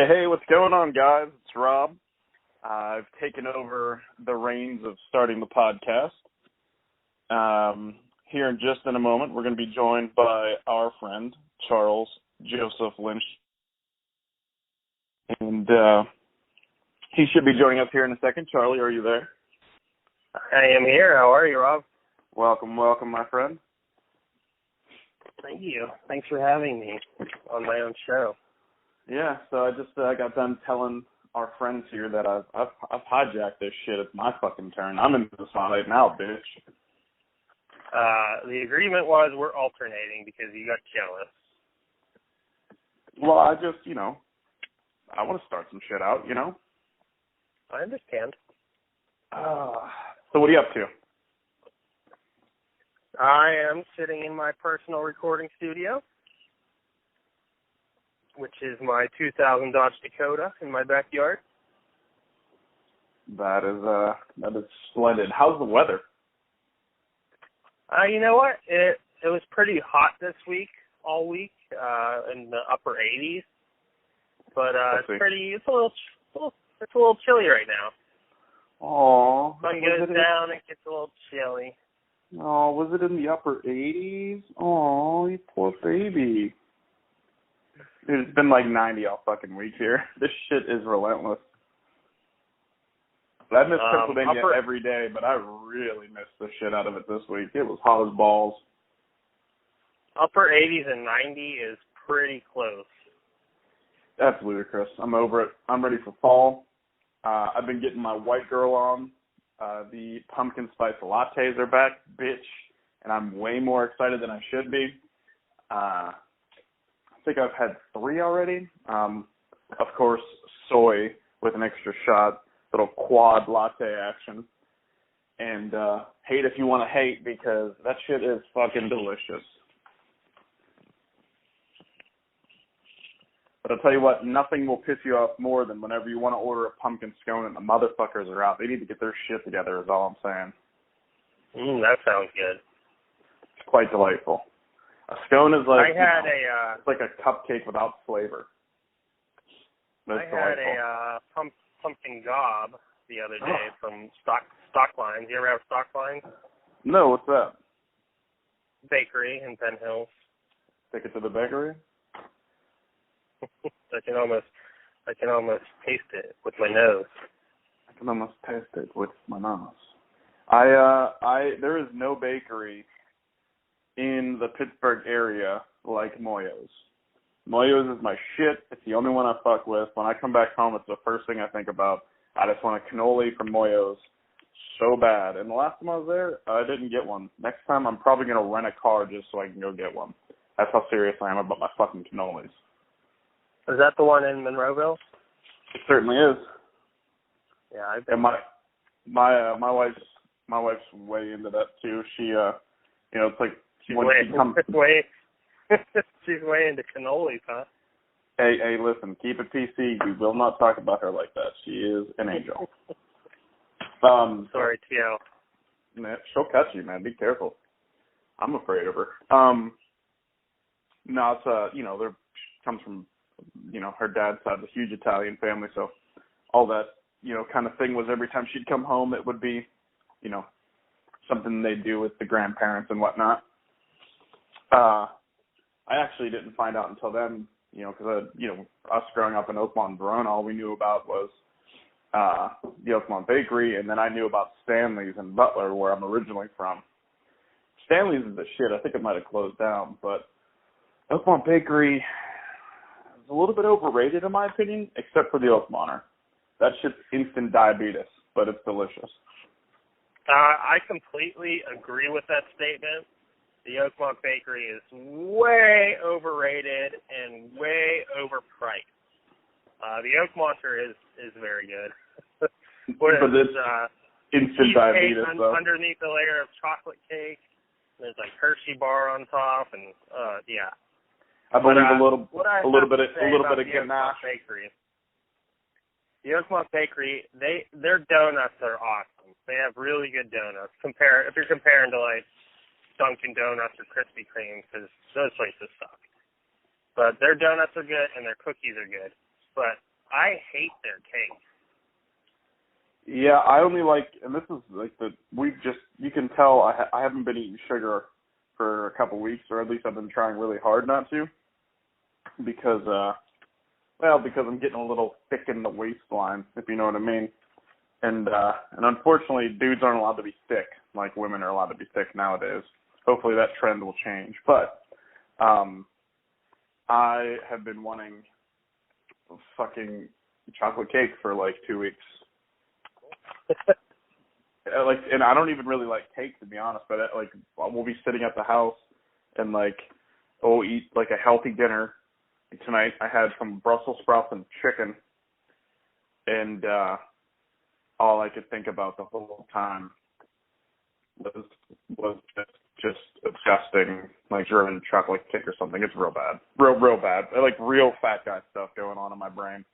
Hey, what's going on, guys? It's Rob. I've taken over the reins of starting the podcast. Here in just in a moment, we're going to be joined by our friend, Charles Joseph Lynch. And he should be joining us here in a second. Charlie, are you there? I am here. How are you, Rob? Welcome, my friend. Thank you. Thanks for having me on my own show. Yeah, so I just got done telling our friends here that I've hijacked this shit. It's my fucking turn. I'm in the spotlight now, bitch. The agreement was we're alternating because you got jealous. Well, I just, I want to start some shit out, I understand. So what are you up to? I am sitting in my personal recording studio, which is my 2000 Dodge Dakota in my backyard. That is splendid. How's the weather? You know what? It was pretty hot this week, all week, in the upper 80s. But it's a little chilly right now. Oh, Sun goes down, it gets a little chilly. Oh, was it in the upper 80s? Oh, you poor baby. Dude, it's been like 90 all fucking week here. This shit is relentless. I miss Pennsylvania every day, but I really missed the shit out of it this week. It was hot as balls. Upper 80s and 90 is pretty close. That's ludicrous. I'm over it. I'm ready for fall. I've been getting my white girl on. The pumpkin spice lattes are back, bitch, and I'm way more excited than I should be. I think I've had 3 already. Of course, soy with an extra shot, little quad latte action. And hate if you want to hate, because that shit is fucking delicious. But I'll tell you what, nothing will piss you off more than whenever you want to order a pumpkin scone and the motherfuckers are out. They need to get their shit together is all I'm saying. That sounds good. It's quite delightful. A scone is like it's like a cupcake without flavor. That's had a pumpkin gob the other day from Stock Lines. You ever have Stock Lines? No, what's that? Bakery in Penn Hills. Take it to the bakery? I can almost taste it with my nose. I can almost taste it with my nose. There is no bakery in the Pittsburgh area like Moyo's. Moyo's is my shit. It's the only one I fuck with. When I come back home, it's the first thing I think about. I just want a cannoli from Moyo's so bad. And the last time I was there, I didn't get one. Next time, I'm probably going to rent a car just so I can go get one. That's how serious I am about my fucking cannolis. Is that the one in Monroeville? It certainly is. Yeah, I've been. And my wife's way into that too. She it's like she's way into cannolis, huh? Hey, listen, keep it PC. We will not talk about her like that. She is an angel. Sorry, T.O. She'll catch you, man. Be careful. I'm afraid of her. No, it's there comes from her dad's side, a huge Italian family, so all that, kind of thing was every time she'd come home, it would be, something they'd do with the grandparents and whatnot. I actually didn't find out until then, because, us growing up in Oakmont, Verona, all we knew about was the Oakmont Bakery, and then I knew about Stanley's in Butler, where I'm originally from. Stanley's is the shit. I think it might have closed down, but Oakmont Bakery is a little bit overrated in my opinion, except for the Oakmonter. That shit's instant diabetes, but it's delicious. I completely agree with that statement. The Oakmont Bakery is way overrated and way overpriced. The Oakmonter is very good. But it's instant diabetes, though. Underneath the layer of chocolate cake, there's like Hershey bar on top, and yeah. I believe a little bit of ganache. Bakery. The Oakmont Bakery, their donuts are awesome. They have really good donuts. If you're comparing to like Dunkin' Donuts or Krispy Kreme, because those places suck. But their donuts are good and their cookies are good. But I hate their cake. Yeah, I only like, and this is like you can tell I haven't been eating sugar for a couple weeks, or at least I've been trying really hard not to, because I'm getting a little thick in the waistline, if you know what I mean. And unfortunately, dudes aren't allowed to be thick like women are allowed to be thick nowadays. Hopefully that trend will change. But I have been wanting fucking chocolate cake for like 2 weeks. And I don't even really like cake, to be honest. But like, we'll be sitting at the house and like, we'll eat like a healthy dinner. Tonight I had some Brussels sprouts and chicken, and all I could think about the whole time was just disgusting, like German chocolate cake or something. It's real bad, real bad. Like real fat guy stuff going on in my brain.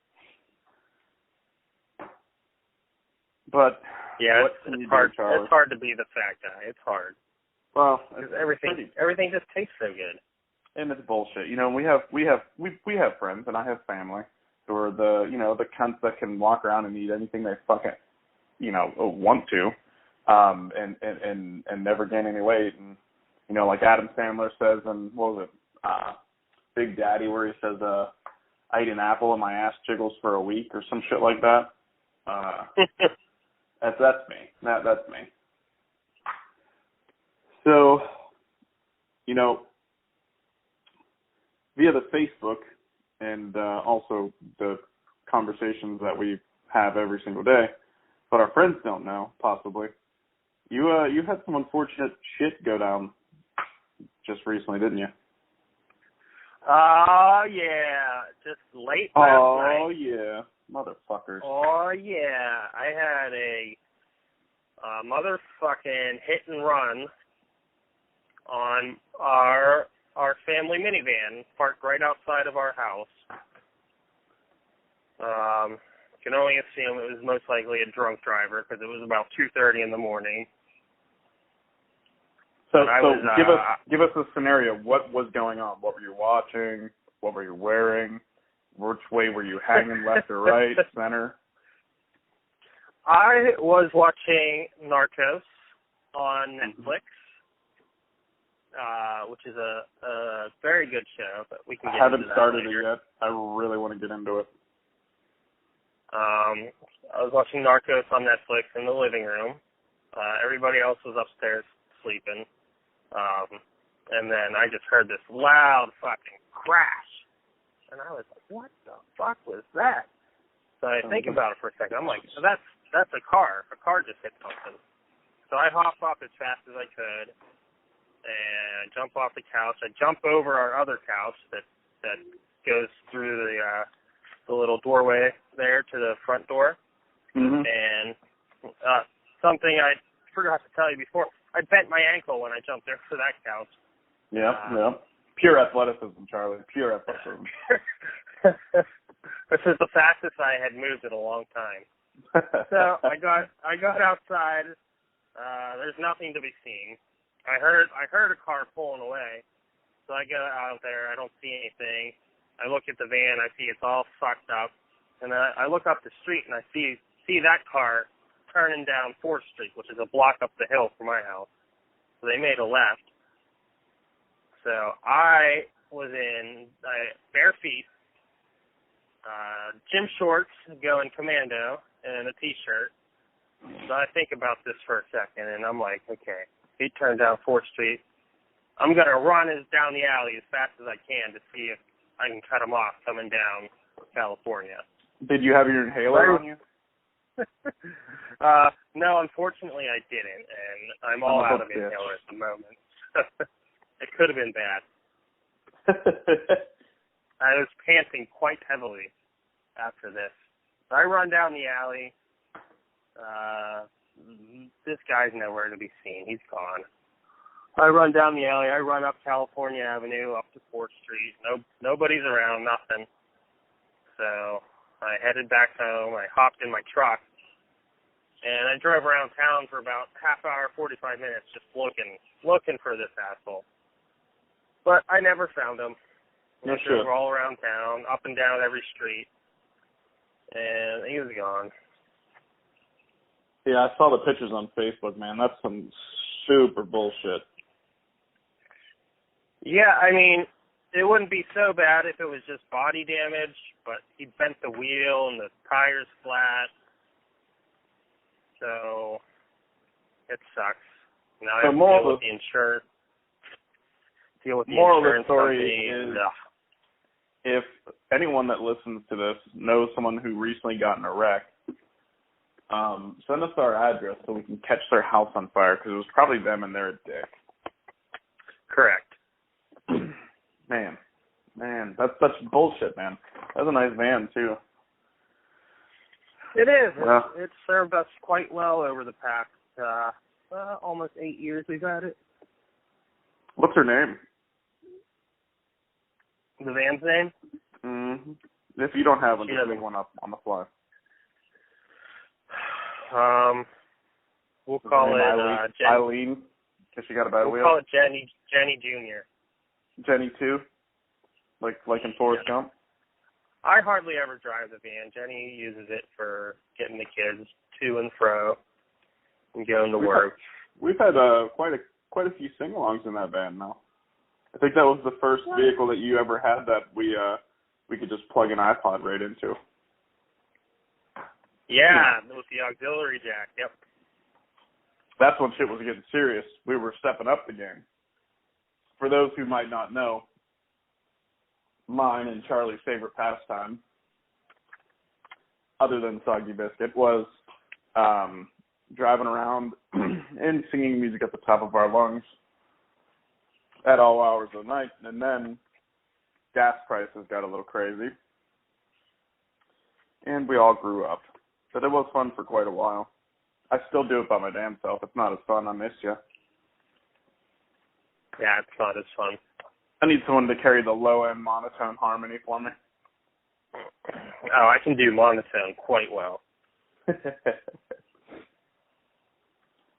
But yeah, it's hard. It's hard to be the fat guy. It's hard. Well, everything just tastes so good. And it's bullshit. You know, we have friends, and I have family who are the cunts that can walk around and eat anything they fucking want to, and never gain any weight. And like Adam Sandler says, and what was it, Big Daddy, where he says, I ate an apple and my ass jiggles for a week or some shit like that. That's me. That's me. So, via the Facebook and also the conversations that we have every single day, but our friends don't know, possibly. You had some unfortunate shit go down just recently, didn't you? Oh, yeah. Just late last night. Oh, yeah. Motherfuckers. Oh, yeah. I had a motherfucking hit and run on our family minivan parked right outside of our house. Can only assume it was most likely a drunk driver because it was about 2:30 in the morning. So give us a scenario. What was going on? What were you watching? What were you wearing? Which way were you hanging, left or right, center? I was watching Narcos on Netflix, which is a very good show, but we can get into that. I haven't started it yet. I really want to get into it. I was watching Narcos on Netflix in the living room. Everybody else was upstairs sleeping. And then I just heard this loud fucking crash. And I was like, what the fuck was that? So I think about it for a second. I'm like, so that's a car. A car just hit something. So I hop off as fast as I could and jump off the couch. I jump over our other couch that goes through the little doorway there to the front door. Mm-hmm. And something I forgot to tell you before, I bent my ankle when I jumped there for that couch. Yeah. Pure athleticism, Charlie. Pure athleticism. This is the fastest I had moved in a long time. So I got outside. There's nothing to be seen. I heard a car pulling away. So I go out there. I don't see anything. I look at the van. I see it's all fucked up. And then I look up the street and I see that car turning down 4th Street, which is a block up the hill from my house. So they made a left. So I was in bare feet, gym shorts going commando, and a T-shirt. So I think about this for a second, and I'm like, okay, he turned down 4th Street. I'm going to run down the alley as fast as I can to see if I can cut him off coming down California. Did you have your inhaler on you? No, unfortunately I didn't, and I'm all out of inhaler at the moment. It could have been bad. I was panting quite heavily after this. So I run down the alley. This guy's nowhere to be seen. He's gone. I run down the alley. I run up California Avenue, up to 4th Street. Nobody's around, nothing. So I headed back home. I hopped in my truck. And I drove around town for about half hour, 45 minutes, just looking for this asshole. But I never found him. No I drove all around town, up and down every street. He was gone. Yeah, I saw the pictures on Facebook, man. That's some super bullshit. Yeah, I mean, it wouldn't be so bad if it was just body damage, but he bent the wheel and the tire's flat. So it sucks. Now I have to deal with the insurance. Moral of the story is, if anyone that listens to this knows someone who recently got in a wreck, send us our address so we can catch their house on fire, because it was probably them and they're a dick. Correct. Man, that's such bullshit, man. That's a nice van, too. It is. Well, It's served us quite well over the past almost 8 years we've had it. What's her name? The van's name? Mm-hmm. If you don't have one, just make one up on the fly. We'll call it Eileen, because she got a bad wheel. We'll call it Jenny Jr. Jenny 2, like in Forrest Gump. I hardly ever drive the van. Jenny uses it for getting the kids to and fro and going to work. We've had quite a few sing-alongs in that van now. I think that was the first vehicle that you ever had that we could just plug an iPod right into. Yeah, with the auxiliary jack. Yep. That's when shit was getting serious. We were stepping up the game. For those who might not know, mine and Charlie's favorite pastime, other than Soggy Biscuit, was driving around and singing music at the top of our lungs at all hours of the night. And then gas prices got a little crazy, and we all grew up. But it was fun for quite a while. I still do it by my damn self. It's not as fun. I miss you. Yeah, it's not as fun. I need someone to carry the low-end monotone harmony for me. Oh, I can do monotone quite well.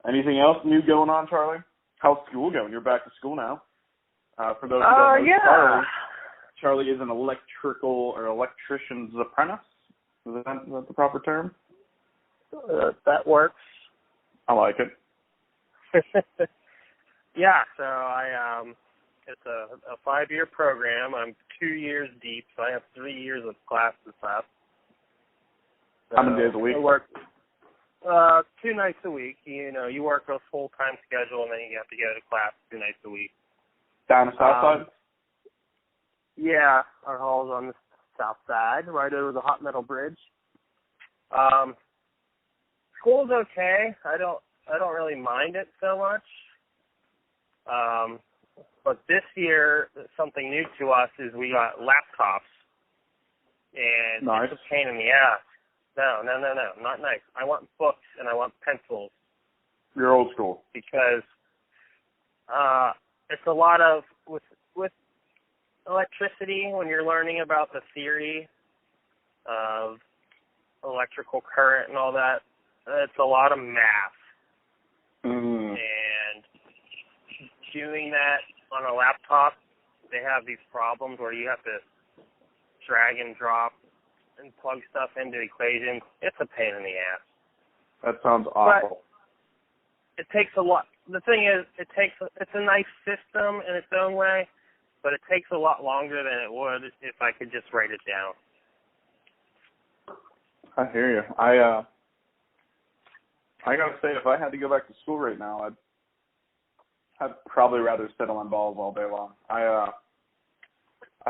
Anything else new going on, Charlie? How's school going? You're back to school now. For those who don't know, yeah. Charlie is an electrical or electrician's apprentice. Is that the proper term? That works. I like it. Yeah, so it's a 5-year program. I'm 2 years deep, so I have 3 years of classes left. So how many days a week? I work 2 nights a week. You work a full-time schedule, and then you have to go to class 2 nights a week. Down the south side? Yeah, our hall's on the south side, right over the Hot Metal Bridge. School's okay. I don't really mind it so much. But this year, something new to us is we got laptops, and nice. It's a pain in the ass. No, not nice. I want books and I want pencils. You're old school. Because it's a lot of with electricity, when you're learning about the theory of electrical current and all that, it's a lot of math. And doing that on a laptop, they have these problems where you have to drag and drop and plug stuff into equations. It's a pain in the ass. That sounds awful. But it takes a lot. The thing is, it's a nice system in its own way, but it takes a lot longer than it would if I could just write it down. I hear you. I gotta say, if I had to go back to school right now, I'd probably rather sit on my balls all day long. I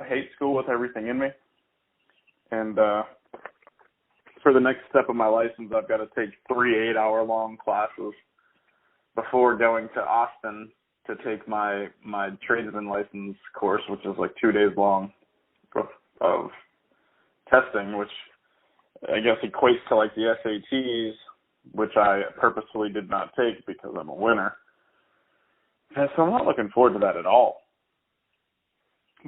hate school with everything in me, and for the next step of my license, I've got to take 3 8-hour-long classes before going to Austin to take my tradesman license course, which is like 2 days long of testing, which I guess equates to like the SATs, which I purposefully did not take because I'm a winner. And so I'm not looking forward to that at all.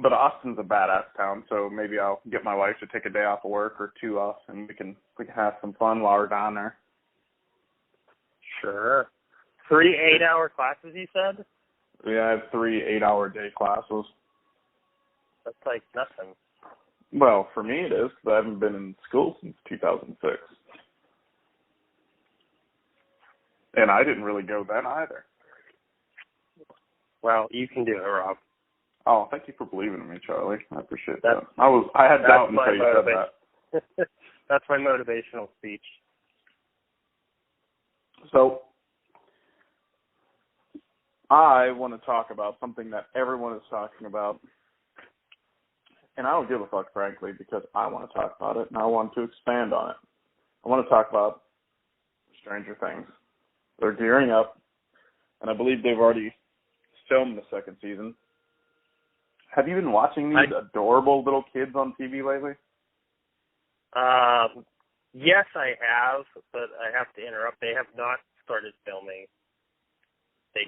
But Austin's a badass town, so maybe I'll get my wife to take a day off of work or 2 off, and we can have some fun while we're down there. Sure. 3 8-hour classes, you said? Yeah, I have 3 8-hour day classes. That's like nothing. Well, for me it is, because I haven't been in school since 2006. And I didn't really go then either. Well, you can do it, Rob. Oh, thank you for believing in me, Charlie. I appreciate that. I had doubt until you said that. That's my motivational speech. So, I want to talk about something that everyone is talking about. And I don't give a fuck, frankly, because I want to talk about it, and I want to expand on it. I want to talk about Stranger Things. They're gearing up, and I believe they've already filmed the second season. Have you been watching these adorable little kids on TV lately? Yes, I have, but I have to interrupt. They have not started filming. They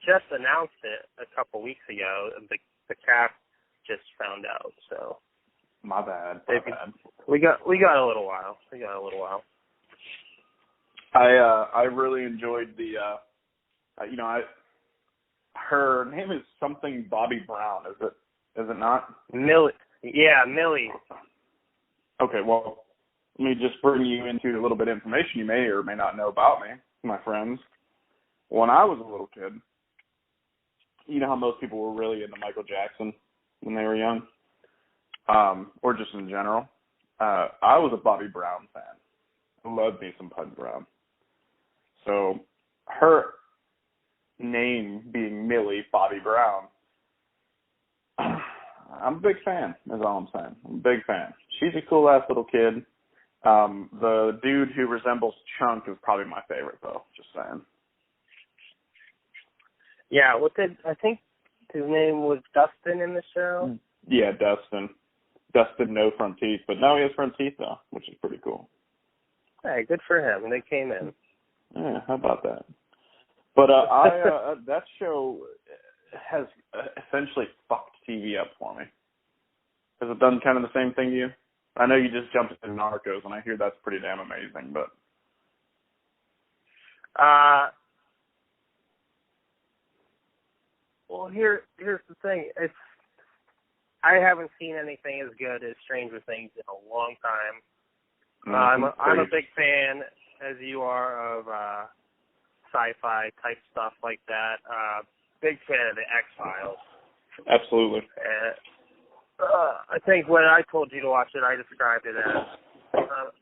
just announced it a couple weeks ago. The cast just found out, so my bad. We got a little while. I really enjoyed the her name is something Bobby Brown, is it not? Millie. Yeah, Millie. Okay, well, let me just bring you into a little bit of information you may or may not know about me, my friends. When I was a little kid, you know how most people were really into Michael Jackson when they were young, or just in general. I was a Bobby Brown fan. I loved me some Bobby Brown. So her name being Millie Bobby Brown, I'm a big fan, is all I'm saying. I'm a big fan. She's a cool-ass little kid. The dude who resembles Chunk is probably my favorite, though, just saying. Yeah, I think his name was Dustin in the show? Yeah, Dustin. Dustin, no front teeth, but now he has front teeth, though, which is pretty cool. Hey, good for him. They came in. Yeah, how about that? But that show has essentially fucked TV up for me. Has it done kind of the same thing to you? I know you just jumped into Narcos, and I hear that's pretty damn amazing, but... Well, here's the thing. I haven't seen anything as good as Stranger Things in a long time. I'm a big fan, as you are, of sci-fi type stuff like that. Big fan of the X-Files. Absolutely. I think when I told you to watch it, I described it as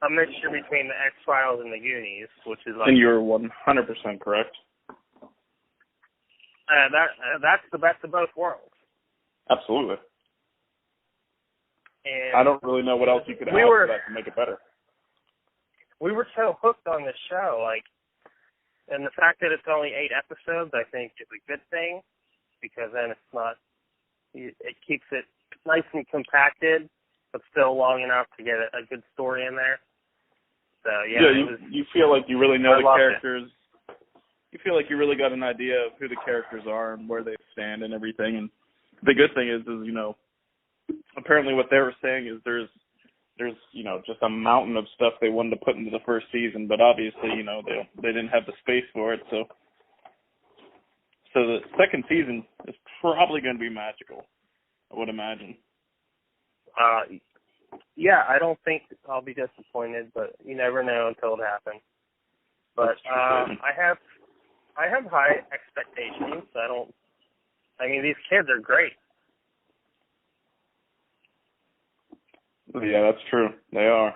a mixture between the X-Files and the Goonies, which is like... And you're 100% correct. That's the best of both worlds. Absolutely. And I don't really know what else you could add to that to make it better. We were so hooked on the show, and the fact that it's only 8 episodes, I think, is a good thing, because then it keeps it nice and compacted, but still long enough to get a good story in there. So you feel like you really know the characters. You feel like you really got an idea of who the characters are and where they stand and everything. And the good thing is apparently what they were saying is there's just a mountain of stuff they wanted to put into the first season, but obviously, they didn't have the space for it. So the second season is probably going to be magical, I would imagine. Yeah, I don't think I'll be disappointed, but you never know until it happens. But I have high expectations. These kids are great. Yeah, that's true. They are.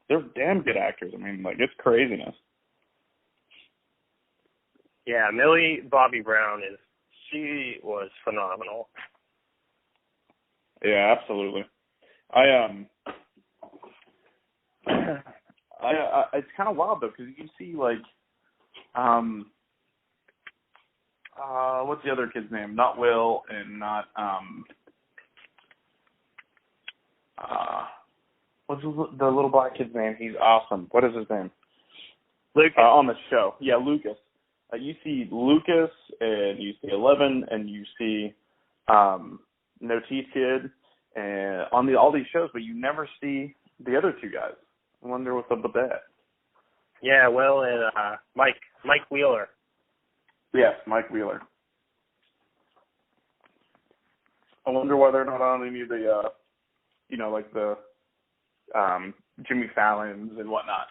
They're damn good actors. It's craziness. Yeah, Millie Bobby Brown she was phenomenal. Yeah, absolutely. It's kind of wild though, because you see what's the other kid's name? Not Will and not what's the little black kid's name? He's awesome. What is his name? Lucas. On the show. Yeah, Lucas. You see Lucas, and you see Eleven, and you see No Teeth Kid, and on all these shows, but you never see the other two guys. I wonder what's up with that. Yeah, Will and Mike Wheeler. Yes, Mike Wheeler. I wonder why they're not on any of the like the Jimmy Fallon's and whatnot.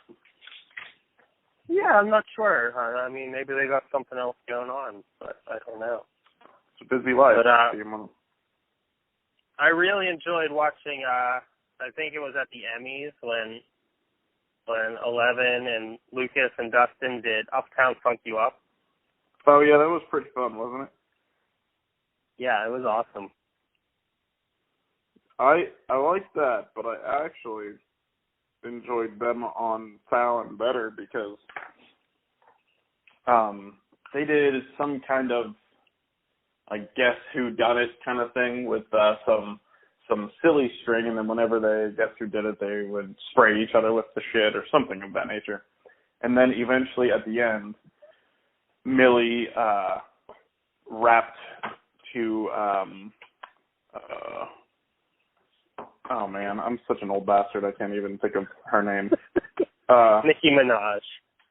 Yeah, I'm not sure. I mean, maybe they got something else going on, but I don't know. It's a busy life. But I really enjoyed watching. I think it was at the Emmys when Eleven and Lucas and Dustin did Uptown Funk You Up. Oh yeah, that was pretty fun, wasn't it? Yeah, it was awesome. I liked that, but I actually enjoyed them on Fallon better because they did some kind of, I guess, who done it kind of thing with some silly string, and then whenever they guess who did it, they would spray each other with the shit or something of that nature. And then eventually at the end, Millie rapped to oh man, I'm such an old bastard, I can't even think of her name. Nicki Minaj.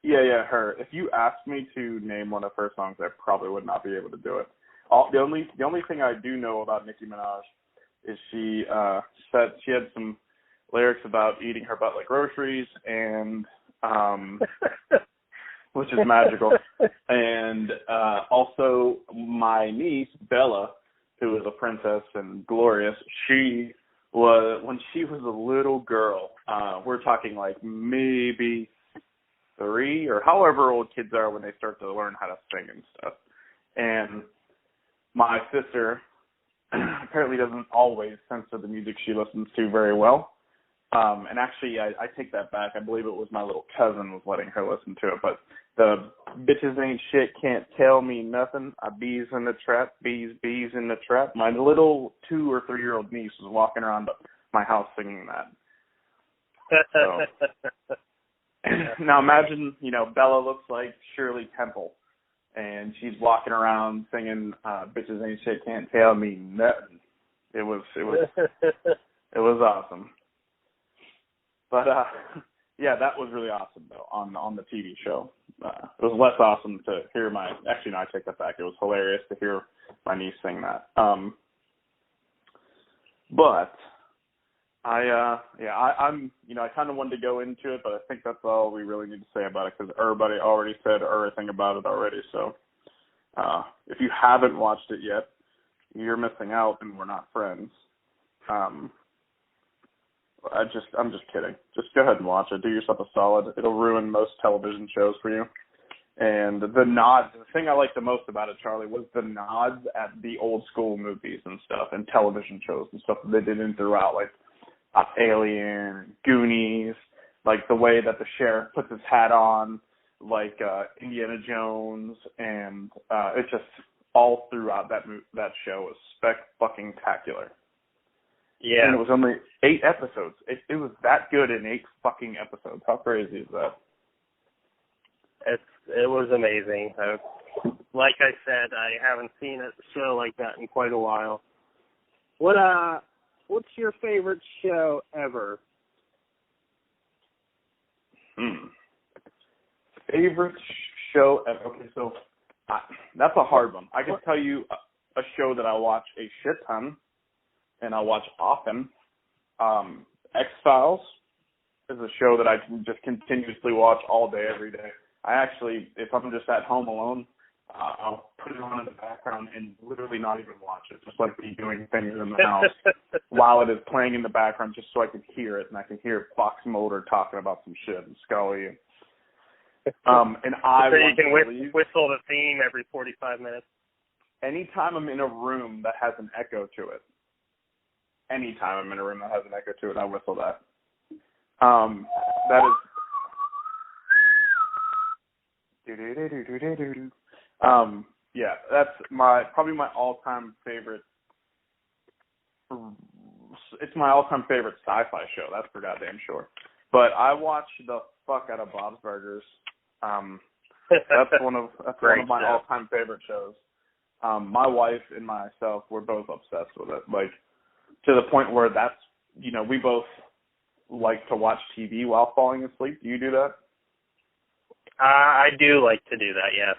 Yeah, her. If you asked me to name one of her songs, I probably would not be able to do it. The only thing I do know about Nicki Minaj is she said she had some lyrics about eating her butt like groceries, and which is magical. And also my niece Bella, who is a princess and glorious, when she was a little girl, we're talking like maybe 3 or however old kids are when they start to learn how to sing and stuff. And my sister apparently doesn't always censor the music she listens to very well. And actually, I take that back. I believe it was my little cousin was letting her listen to it. But the bitches ain't shit, can't tell me nothing. I bees in the trap, bees in the trap. My little 2 or 3-year-old niece was walking around my house singing that. So. Now imagine, Bella looks like Shirley Temple, and she's walking around singing "Bitches Ain't Shit, Can't Tell Me Nothing." It was awesome. But yeah, that was really awesome though on the TV show. It was less awesome to hear actually no, I take that back. It was hilarious to hear my niece sing that. But I'm I kind of wanted to go into it, but I think that's all we really need to say about it because everybody already said everything about it already. So if you haven't watched it yet, you're missing out, and we're not friends. I'm just kidding. Just go ahead and watch it. Do yourself a solid. It'll ruin most television shows for you. And the nods, the thing I liked the most about it, Charlie, was the nods at the old school movies and stuff and television shows and stuff that they did in throughout, like Alien, Goonies, like the way that the sheriff puts his hat on, like Indiana Jones, and it's just all throughout that show was spectacular. Yeah. And it was only 8 episodes. It was that good in 8 fucking episodes. How crazy is that? It was amazing. Like I said, I haven't seen a show like that in quite a while. What's your favorite show ever? Favorite show ever? Okay, so that's a hard one. I can tell you a show that I watch a shit ton, and I watch often. X-Files is a show that I can just continuously watch all day, every day. I actually, if I'm just at home alone, I'll put it on in the background and literally not even watch it, just like be doing things in the house while it is playing in the background, just so I can hear it, and I can hear Fox Mulder talking about some shit and Scully. And I so you can whistle the theme every 45 minutes. Anytime I'm in a room that has an echo to it, I whistle that. That is. Yeah, that's probably my all-time favorite. It's my all-time favorite sci-fi show. That's for goddamn sure. But I watch the fuck out of Bob's Burgers. That's one of my all-time favorite shows. My wife and myself, we're both obsessed with it. Like to the point where we both like to watch TV while falling asleep. Do you do that? I do like to do that, yes.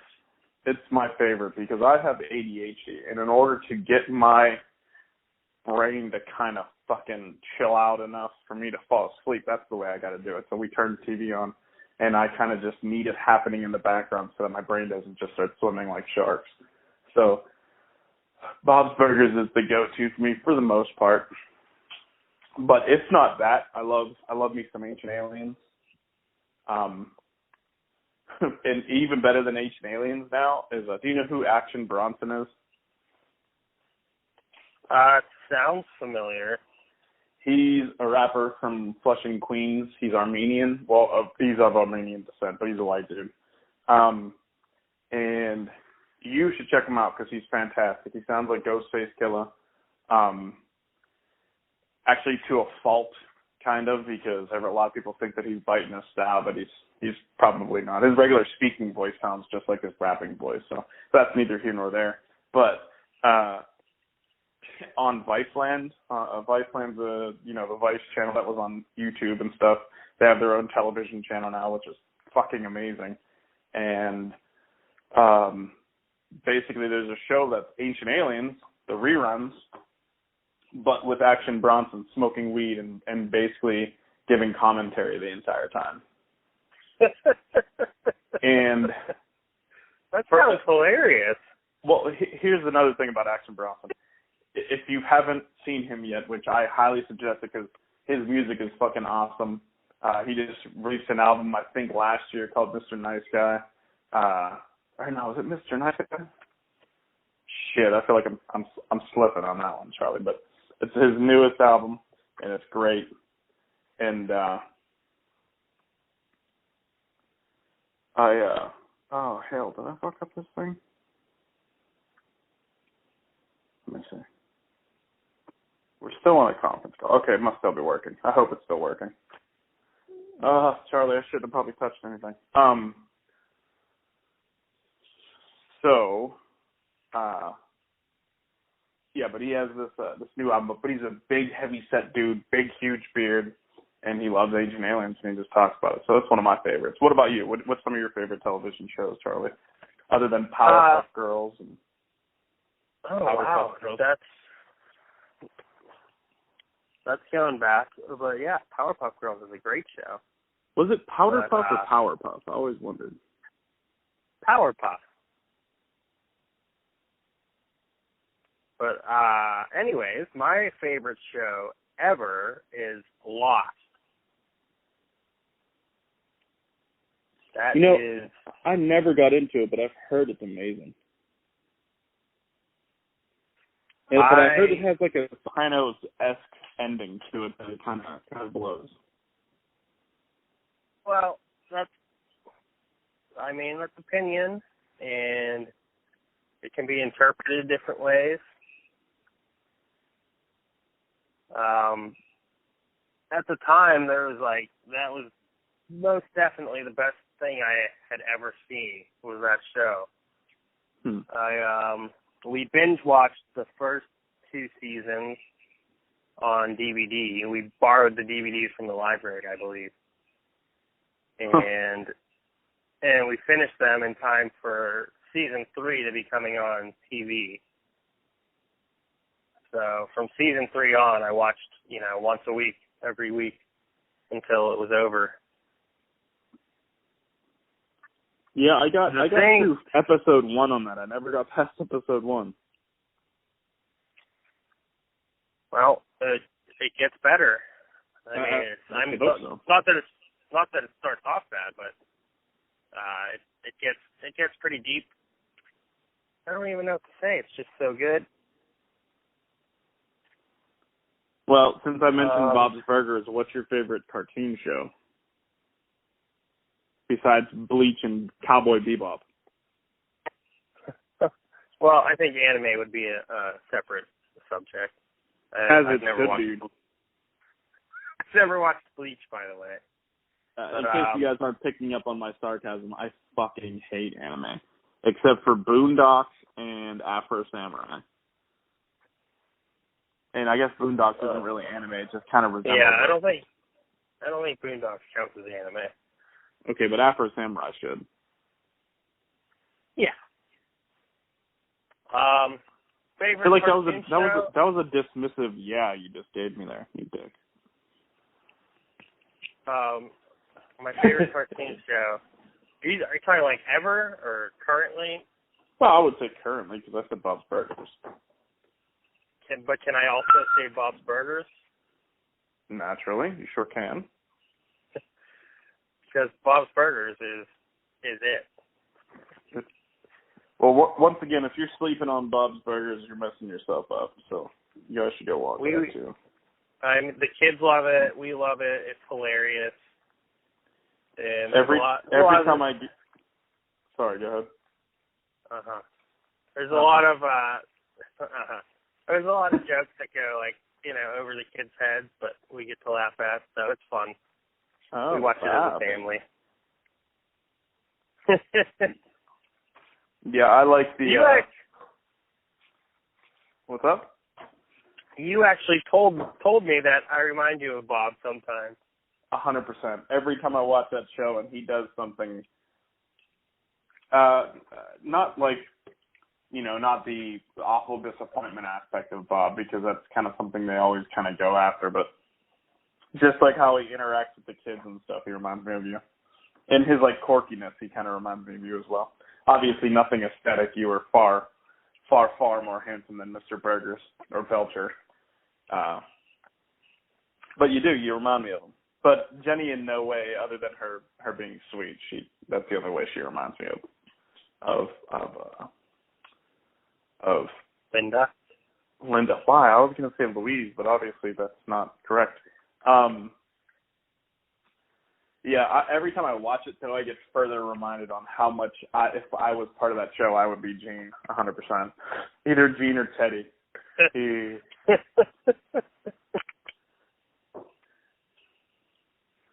It's my favorite because I have ADHD, and in order to get my brain to kind of fucking chill out enough for me to fall asleep. That's the way I got to do it. So we turn the TV on, and I kind of just need it happening in the background so that my brain doesn't just start swimming like sharks. So Bob's Burgers is the go-to for me for the most part. But if not that, I love me some Ancient Aliens. And even better than Ancient Aliens now is, do you know who Action Bronson is? It sounds familiar. He's a rapper from Flushing, Queens. He's Armenian. Well, he's of Armenian descent, but he's a white dude. And you should check him out because he's fantastic. He sounds like Ghostface Killah. Actually, to a fault, kind of, because a lot of people think that he's biting his style, but he's probably not. His regular speaking voice sounds just like his rapping voice, so that's neither here nor there. But on Viceland, Viceland's the Vice channel that was on YouTube and stuff. They have their own television channel now, which is fucking amazing. And basically, there's a show that's Ancient Aliens, the reruns, but with Action Bronson smoking weed and basically giving commentary the entire time. And that sounds hilarious. Well, here's another thing about Action Bronson. If you haven't seen him yet, which I highly suggest because his music is fucking awesome. He just released an album, I think, last year called Mr. Nice Guy. Or no, was it Mr. Nice Guy? Shit, I feel like I'm slipping on that one, Charlie. But it's his newest album, and it's great. And oh hell, did I fuck up this thing? Let me see. We're still on a conference call. Okay, it must still be working. I hope it's still working. Charlie, I shouldn't have probably touched anything. Yeah, but he has this new album, but he's a big, heavy-set dude, big, huge beard, and he loves Ancient Aliens, and he just talks about it. So that's one of my favorites. What about you? What's some of your favorite television shows, Charlie, other than Powerpuff Girls? And wow, Girls? That's going back, but yeah, Powerpuff Girls is a great show. Was it Powderpuff or Powerpuff? I always wondered. Powerpuff. But anyways, my favorite show ever is Lost. That is... I never got into it, but I've heard it's amazing. But I heard it has like a Sopranos-esque ending to it that it kind of blows. Well, that's opinion, and it can be interpreted different ways. At the time, that was most definitely the best thing I had ever seen was that show. We binge watched the first 2 seasons on DVD. We borrowed the DVDs from the library, I believe. And we finished them in time for season 3 to be coming on TV. So from season 3 on, I watched, once a week, every week, until it was over. Yeah, I got to episode 1 on that. I never got past episode 1. Well, it gets better. Not that it starts off bad, but it gets pretty deep. I don't even know what to say. It's just so good. Well, since I mentioned Bob's Burgers, what's your favorite cartoon show? Besides Bleach and Cowboy Bebop. Well, I think anime would be a separate subject. I've never watched Bleach, by the way. In case you guys aren't picking up on my sarcasm, I fucking hate anime. Except for Boondocks and Afro Samurai. And I guess Boondocks isn't really anime, it just kind of resembles it. I don't think Boondocks counts as anime. Okay, but Afro Samurai should. Yeah. favorite I feel like cartoon show? that was a dismissive yeah you just gave me there, you dick. My favorite cartoon show. Are you talking like ever or currently? Well, I would say currently because I said Bob's Burgers. But can I also say Bob's Burgers? Naturally, you sure can. Because Bob's Burgers is it. Well, once again, if you're sleeping on Bob's Burgers, you're messing yourself up. So you guys should go watch that too. The kids love it. We love it. It's hilarious. And every time I do. Sorry, go ahead. There's a lot of there's a lot of jokes that go over the kids' heads, but we get to laugh at, so it's fun. Oh, we watch it as a family. Yeah, I like the. What's up? You actually told me that I remind you of Bob sometimes. 100%. Every time I watch that show and he does something, not like, not the awful disappointment aspect of Bob, because that's kind of something they always kind of go after, but just like how he interacts with the kids and stuff, he reminds me of you. And his quirkiness, he kind of reminds me of you as well. Obviously, nothing aesthetic. You were far, far, far more handsome than Mr. Burgers or Belcher. But you remind me of him. But Jenny, in no way, other than her being sweet, that's the only way she reminds me of Linda. Why? I was going to say Louise, but obviously that's not correct. Every time I watch it, though, I get further reminded on how much, if I was part of that show, I would be Gene, 100%. Either Gene or Teddy.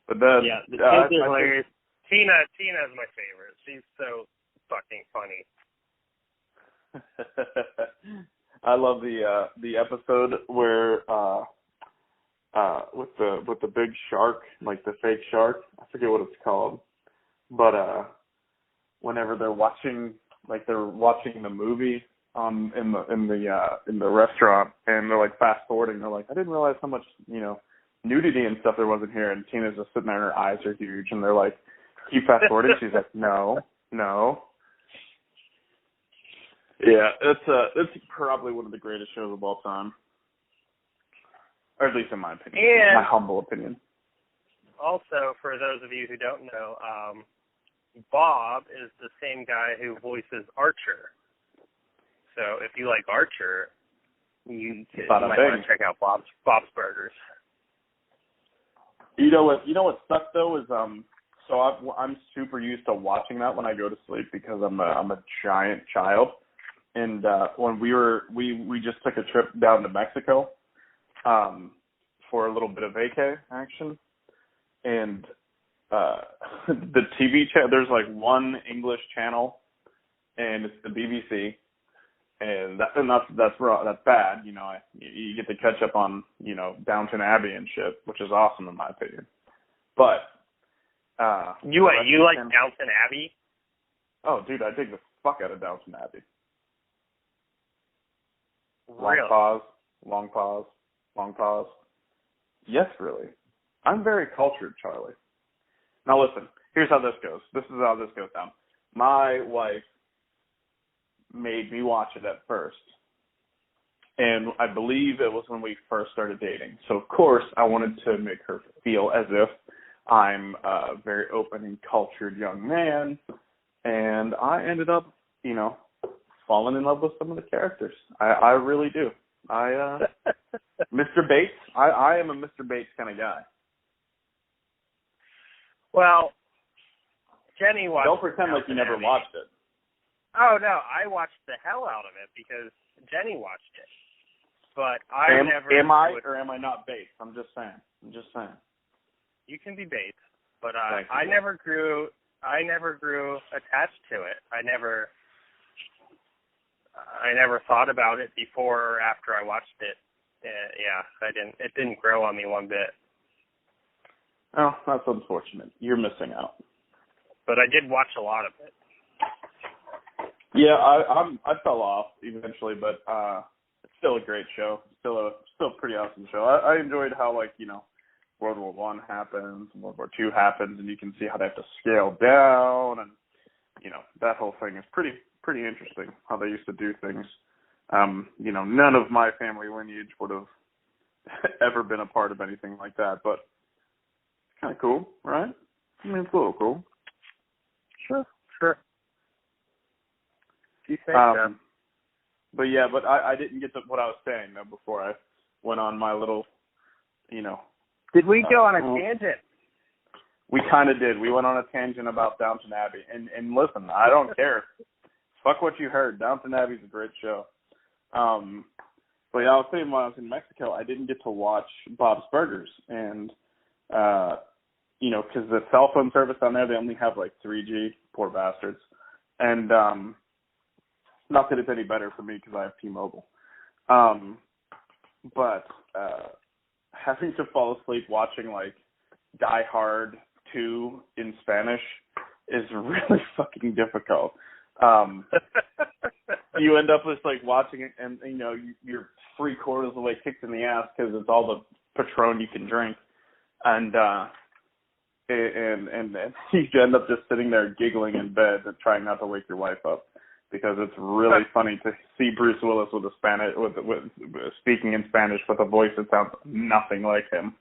But then, the kids are hilarious. Tina's my favorite. She's so fucking funny. I love the episode where with the big shark, like the fake shark. I forget what it's called, but whenever they're watching the movie in the restaurant, and they're fast forwarding, they're like, I didn't realize how much nudity and stuff there wasn't here, and Tina's just sitting there and her eyes are huge, and they're like, keep fast forwarding. She's like, no. Yeah, it's probably one of the greatest shows of all time. Or at least in my opinion. And my humble opinion. Also, for those of you who don't know, Bob is the same guy who voices Archer. So if you like Archer, you might want to check out Bob's Burgers. You know what sucks though is so I'm super used to watching that when I go to sleep because I'm a giant child, and when we just took a trip down to Mexico for a little bit of vacay action, and the TV channel, there's one English channel, and it's the BBC, and that's bad. You get to catch up on Downton Abbey and shit, which is awesome in my opinion. But you like Downton Abbey? Oh, dude, I dig the fuck out of Downton Abbey. Really? Long pause. Yes, really. I'm very cultured, Charlie. Now listen, here's how this goes. This is how this goes down. My wife made me watch it at first. And I believe it was when we first started dating. So, of course, I wanted to make her feel as if I'm a very open and cultured young man. And I ended up, falling in love with some of the characters. I really do. Mr. Bates, I am a Mr. Bates kind of guy. Well, Jenny watched. Don't pretend like you never watched it. Oh no, I watched the hell out of it because Jenny watched it. But am I or am I not Bates? I'm just saying. You can be Bates, but I never grew attached to it. I never thought about it before or after I watched it. I didn't. It didn't grow on me one bit. Oh, that's unfortunate. You're missing out. But I did watch a lot of it. Yeah, I fell off eventually, but still a great show. Still a pretty awesome show. I enjoyed how, like, you know, World War One happens, World War Two happens, and you can see how they have to scale down, and you know, that whole thing is pretty interesting how they used to do things. You know, none of my family lineage would have ever been a part of anything like that, but it's kind of cool, right? I mean, it's a little cool. Sure. You think so? But yeah, I didn't get to what I was saying though before I went on my little, you know. Did we go on a tangent? We kind of did. We went on a tangent about Downton Abbey, and listen, I don't care. Fuck what you heard. Downton Abbey's a great show. But yeah, I was saying when I was in Mexico, I didn't get to watch Bob's Burgers, and you know, because the cell phone service down there, they only have like 3G, poor bastards, and not that it's any better for me because I have T-Mobile, but having to fall asleep watching like Die Hard 2 in Spanish is really fucking difficult. You end up just like watching it, and you know you're 3/4 of the way kicked in the ass because it's all the Patron you can drink, and you end up just sitting there giggling in bed and trying not to wake your wife up because it's really funny to see Bruce Willis with speaking in Spanish with a voice that sounds nothing like him.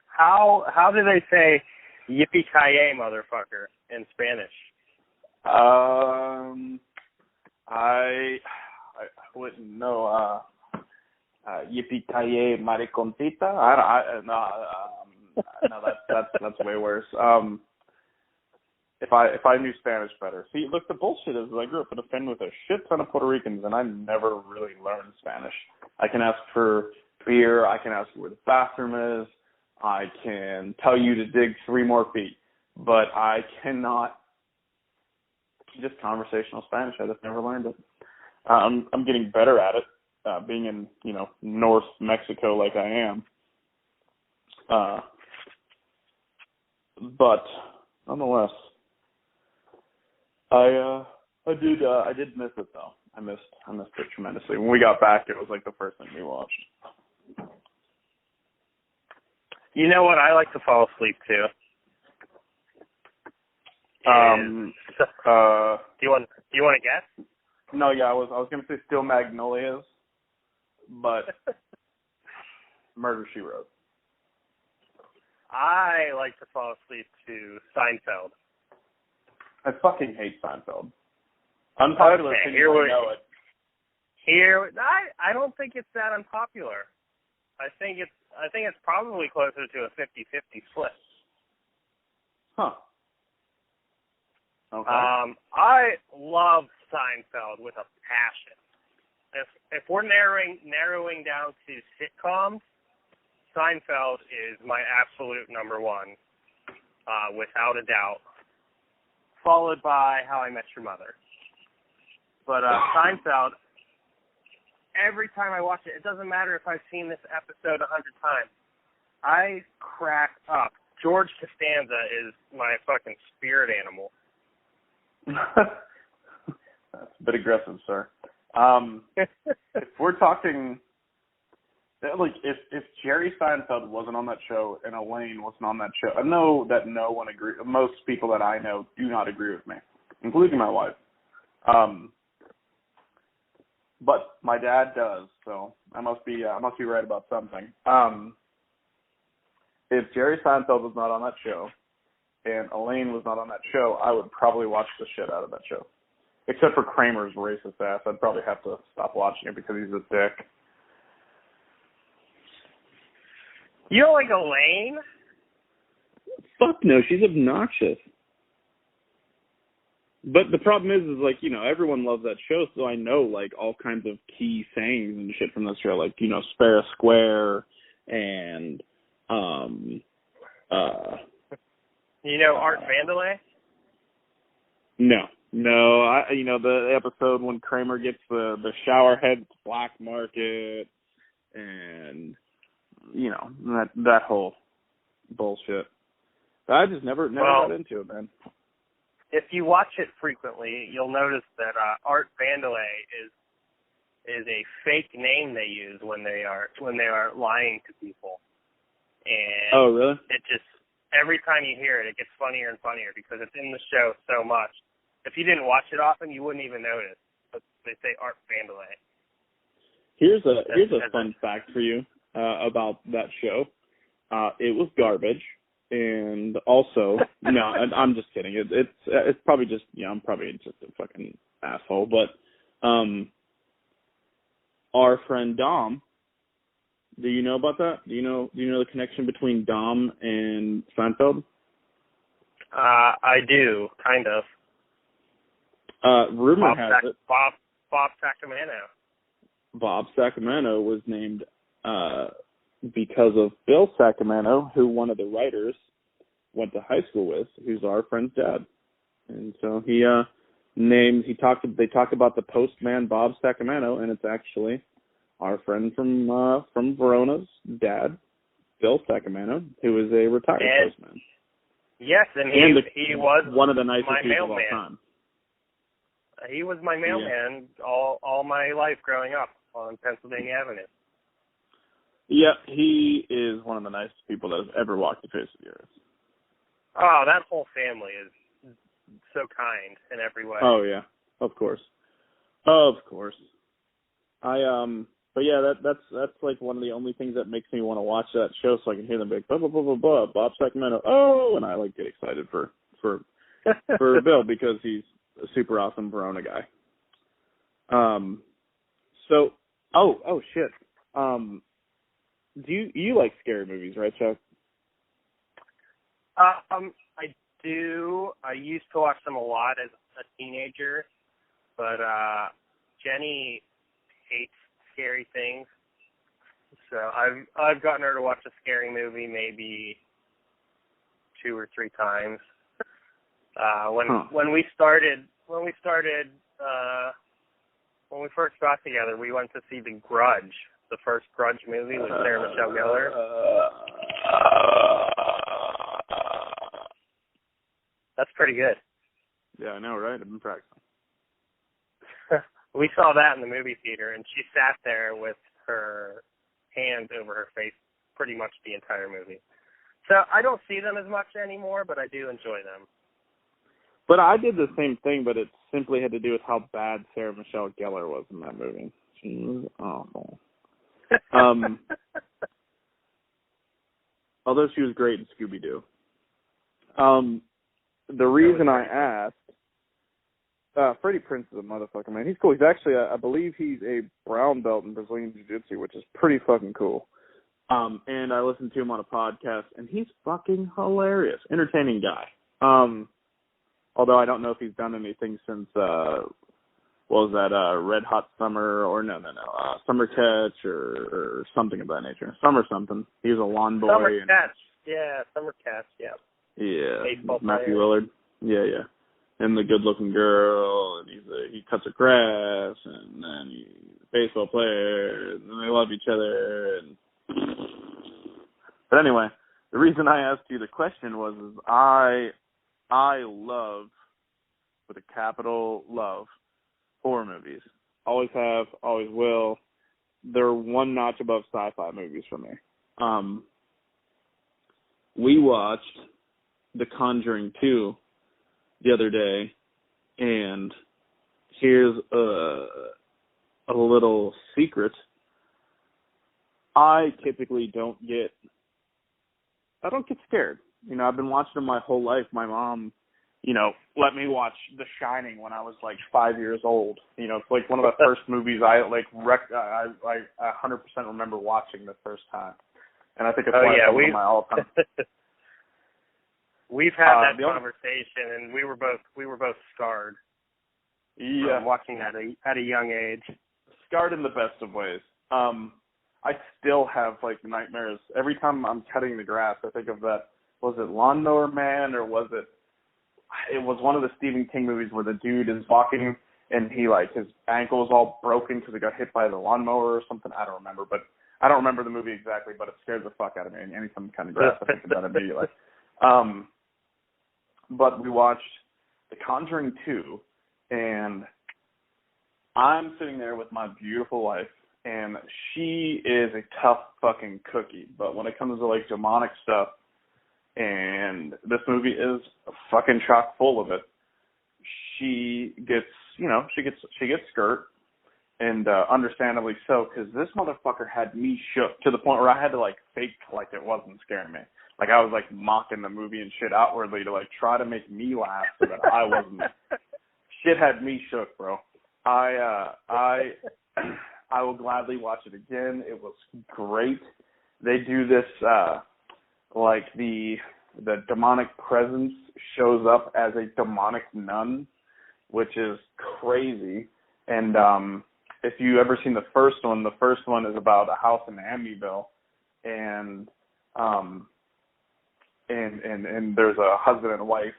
How do they say yippee-ki-yay, motherfucker, in Spanish? I wouldn't know. Yippee-ki-yay, mariconcita. No, that's way worse. If I knew Spanish better. See, look, the bullshit is I grew up in a family with a shit ton of Puerto Ricans, and I never really learned Spanish. I can ask for beer. I can ask where the bathroom is. I can tell you to dig 3 more feet, but I cannot just conversational Spanish. I just never learned it. I'm getting better at it, being in, you know, North Mexico like I am. But nonetheless, I did miss it though. I missed it tremendously. When we got back, it was like the first thing we watched. You know what I like to fall asleep to? Do you want to guess? No, yeah, I was gonna say Steel Magnolias, but Murder, She Wrote. I like to fall asleep to Seinfeld. I fucking hate Seinfeld. Unpopular opinion, I know it. I don't think it's that unpopular. I think it's probably closer to a 50-50 split. Huh. Okay. I love Seinfeld with a passion. If we're narrowing down to sitcoms, Seinfeld is my absolute number one, without a doubt, followed by How I Met Your Mother. But Seinfeld, every time I watch it, it doesn't matter if I've seen this episode 100 times, I crack up. George Costanza is my fucking spirit animal. That's a bit aggressive, sir. If we're talking, like, if Jerry Seinfeld wasn't on that show and Elaine wasn't on that show, I know that no one agrees. Most people that I know do not agree with me, including my wife. But my dad does, so I must be right about something. If Jerry Seinfeld was not on that show and Elaine was not on that show, I would probably watch the shit out of that show. Except for Kramer's racist ass. I'd probably have to stop watching it because he's a dick. You don't like Elaine? Fuck no, she's obnoxious. But the problem is like, you know, everyone loves that show, so I know, like, all kinds of key sayings and shit from that show, like, you know, Spare Square and, you know Art Vandelay? No, you know, the episode when Kramer gets the shower head black market and, you know, that whole bullshit. I just never got into it, man. If you watch it frequently, you'll notice that Art Vandelay is is a fake name they use when they are lying to people. And oh, really? it just, every time you hear it, it gets funnier and funnier because it's in the show so much. If you didn't watch it often, you wouldn't even notice. But they say Art Vandelay. Here's a fun fact for you about that show. It was garbage, and also no, I'm just kidding. It's probably just I'm probably just a fucking asshole. But our friend Dom, do you know about that? Do you know the connection between Dom and Seinfeld? I do, kind of. Rumor has it Bob Sacramento. Bob Sacramento was named because of Bill Sacramento, who one of the writers went to high school with, who's our friend's dad. And so they talked about the postman Bob Sacramento, and it's actually our friend from Verona's dad, Bill Sacramento, who is a retired postman. Yes, and he was one of the nicest my people mailman. of all time. He was my mailman all my life growing up on Pennsylvania Avenue. Yeah, he is one of the nicest people that has ever walked the face of the earth. Oh, that whole family is so kind in every way. Oh yeah, of course. But yeah, that's like one of the only things that makes me want to watch that show, so I can hear them be like blah blah blah blah blah, Bob Sacramento. Oh, and I like get excited for Bill because he's a super awesome Verona guy. So shit. Do you like scary movies, right, Chuck? I do. I used to watch them a lot as a teenager, but Jenny hates scary things, so I've gotten her to watch a scary movie maybe 2 or 3 times. When we first got together, we went to see The Grudge, the first Grudge movie with Sarah Michelle Gellar. That's pretty good. Yeah, I know, right? I've been practicing. We saw that in the movie theater, and she sat there with her hands over her face pretty much the entire movie. So I don't see them as much anymore, but I do enjoy them. But I did the same thing, but it simply had to do with how bad Sarah Michelle Gellar was in that movie. She was awful. Although she was great in Scooby-Doo. The reason I asked, Freddie Prinze is a motherfucker, man. He's cool. He's actually, I believe he's a brown belt in Brazilian Jiu-Jitsu, which is pretty fucking cool. And I listened to him on a podcast, and he's fucking hilarious. Entertaining guy. Although I don't know if he's done anything since, what was that, Red Hot Summer, or no, Summer Catch, or something of that nature. Summer something. He was a lawn boy. Summer Catch, yeah. Yeah, baseball Matthew player. Lillard. Yeah. And the good-looking girl, and he cuts her grass, and then he's a baseball player, and they love each other. But anyway, the reason I asked you the question was I love, with a capital love, horror movies. Always have, always will. They're one notch above sci-fi movies for me. We watched The Conjuring 2 the other day, and here's a little secret. I typically don't get scared. I've been watching them my whole life. My mom, let me watch The Shining when I was like 5 years old. It's like one of the first movies I 100% remember watching the first time. And I think it's one of my all-time. We've had that conversation, and we were both scarred. Yeah, watching at a young age. Scarred in the best of ways. I still have nightmares every time I'm cutting the grass. I think of that. Was it Lawnmower Man, or was it? It was one of the Stephen King movies where the dude is walking and he his ankle is all broken because he got hit by the lawnmower or something. I don't remember, but I don't remember the movie exactly. But it scares the fuck out of me. And anytime I'm cutting grass, I think about it immediately. But we watched The Conjuring 2, and I'm sitting there with my beautiful wife, and she is a tough fucking cookie. But when it comes to like demonic stuff, and this movie is fucking chock full of it, she gets skirt, and understandably so, because this motherfucker had me shook to the point where I had to like fake like it wasn't scaring me. Like I was like mocking the movie and shit outwardly to like try to make me laugh so that I wasn't. Shit had me shook, bro. I will gladly watch it again. It was great. They do this like the demonic presence shows up as a demonic nun, which is crazy. And if you ever seen the first one is about a house in Amityville, and there's a husband and wife.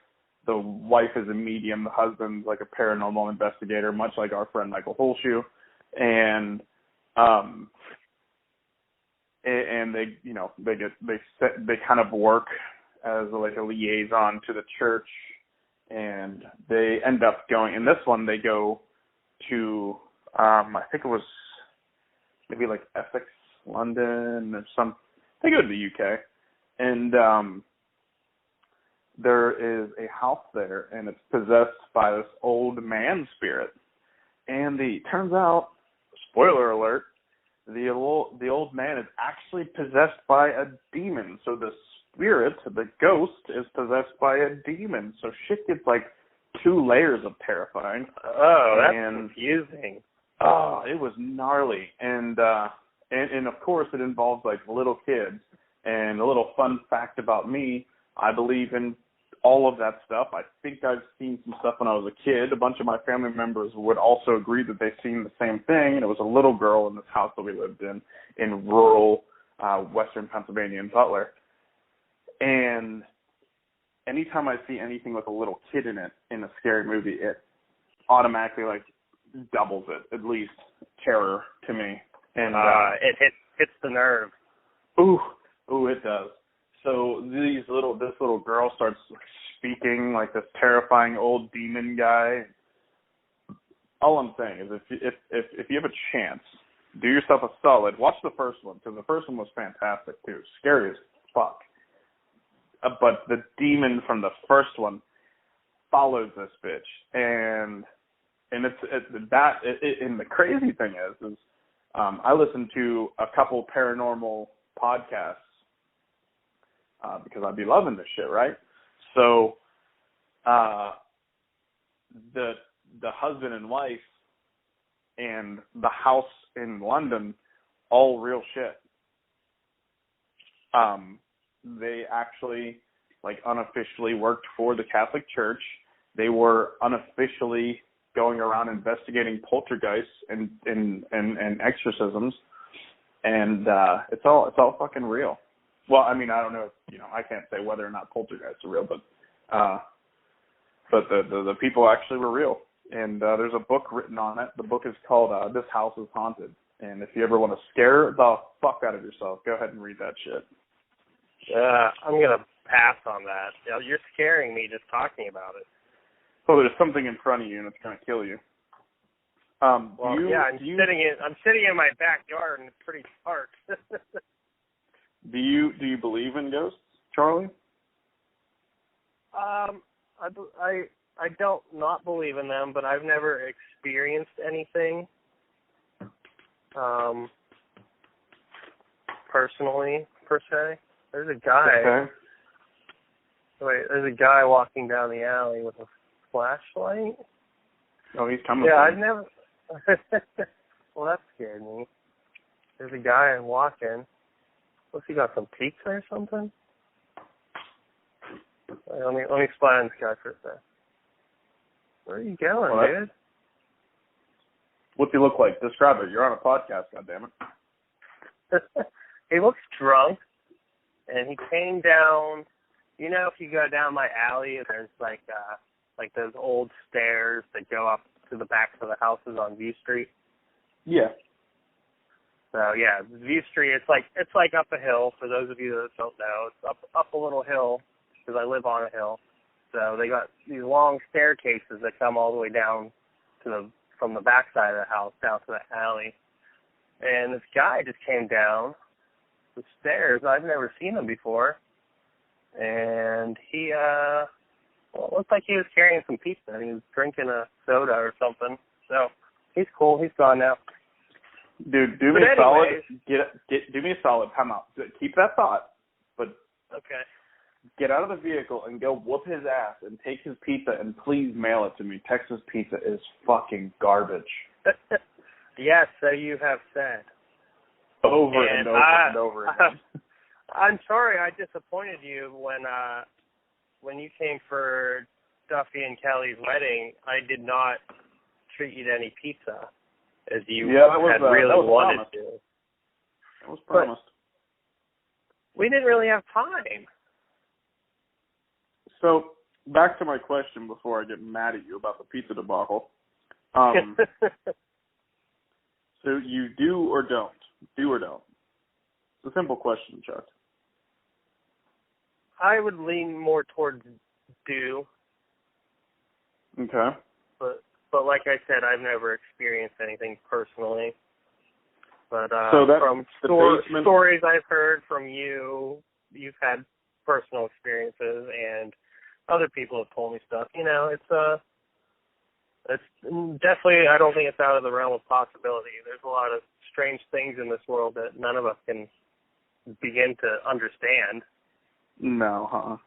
The wife is a medium. The husband's like a paranormal investigator, much like our friend Michael Holshoe. And they kind of work as like a liaison to the church, and they end up going. In this one, they go to I think it was maybe like Essex, London, or some. They go to the UK, and there is a house there, and it's possessed by this old man spirit. And turns out, spoiler alert, the old man is actually possessed by a demon. So the spirit, the ghost, is possessed by a demon. So shit gets like 2 layers of terrifying. Oh, that's confusing. Oh, it was gnarly. And of course it involves like little kids. And a little fun fact about me, I believe in all of that stuff. I think I've seen some stuff when I was a kid. A bunch of my family members would also agree that they've seen the same thing, and it was a little girl in this house that we lived in rural western Pennsylvania in Butler. And anytime I see anything with a little kid in it in a scary movie, it automatically like doubles it, at least terror to me. And it hits the nerve. Ooh, it does. So this little girl starts speaking like this terrifying old demon guy. All I'm saying is if you have a chance, do yourself a solid. Watch the first one, because the first one was fantastic too, scary as fuck. But the demon from the first one follows this bitch, and and the crazy thing is I listen to a couple paranormal podcasts. Because I'd be loving this shit, right? So, the husband and wife and the house in London, all real shit. They actually, like, unofficially worked for the Catholic Church. They were unofficially going around investigating poltergeists and exorcisms, and it's all fucking real. Well, I mean, I don't know. I can't say whether or not poltergeists are real, but the people actually were real. And there's a book written on it. The book is called "This House is Haunted." And if you ever want to scare the fuck out of yourself, go ahead and read that shit. I'm gonna pass on that. You're scaring me just talking about it. Well, there's something in front of you, and it's gonna kill you. I'm sitting in my backyard, and it's pretty dark. Do you believe in ghosts, Charlie? I don't not believe in them, but I've never experienced anything personally, per se. There's a guy. Okay. There's a guy walking down the alley with a flashlight. Oh, he's coming. Yeah, I've never. Well, that scared me. There's a guy walking. What's he got? Some pizza or something? Let me spy on this guy for a sec. Where are you going, dude? What's he look like? Describe it. You're on a podcast, goddammit. He looks drunk, and he came down. You know, if you go down my alley, there's like those old stairs that go up to the backs of the houses on View Street. Yeah. So yeah, View Street. It's like up a hill. For those of you that don't know, it's up a little hill because I live on a hill. So they got these long staircases that come all the way down to the from the backside of the house down to the alley. And this guy just came down the stairs. I've never seen him before. And he, well, it looked like he was carrying some pizza. He was drinking a soda or something. So he's cool. He's gone now. Dude, do me a solid. Do me a solid. Time out. Keep that thought, but okay. Get out of the vehicle and go whoop his ass and take his pizza and please mail it to me. Texas pizza is fucking garbage. Yes, so you have said. Over and over again. I'm sorry I disappointed you when you came for Duffy and Kelly's wedding. I did not treat you to any pizza as you had really wanted to. That was promised. But we didn't really have time. So, back to my question before I get mad at you about the pizza debacle. So you do or don't? Do or don't? It's a simple question, Chuck. I would lean more towards do. Okay. But like I said, I've never experienced anything personally. But so from stories I've heard from you, you've had personal experiences, and other people have told me stuff. You know, it's definitely, I don't think it's out of the realm of possibility. There's a lot of strange things in this world that none of us can begin to understand. No,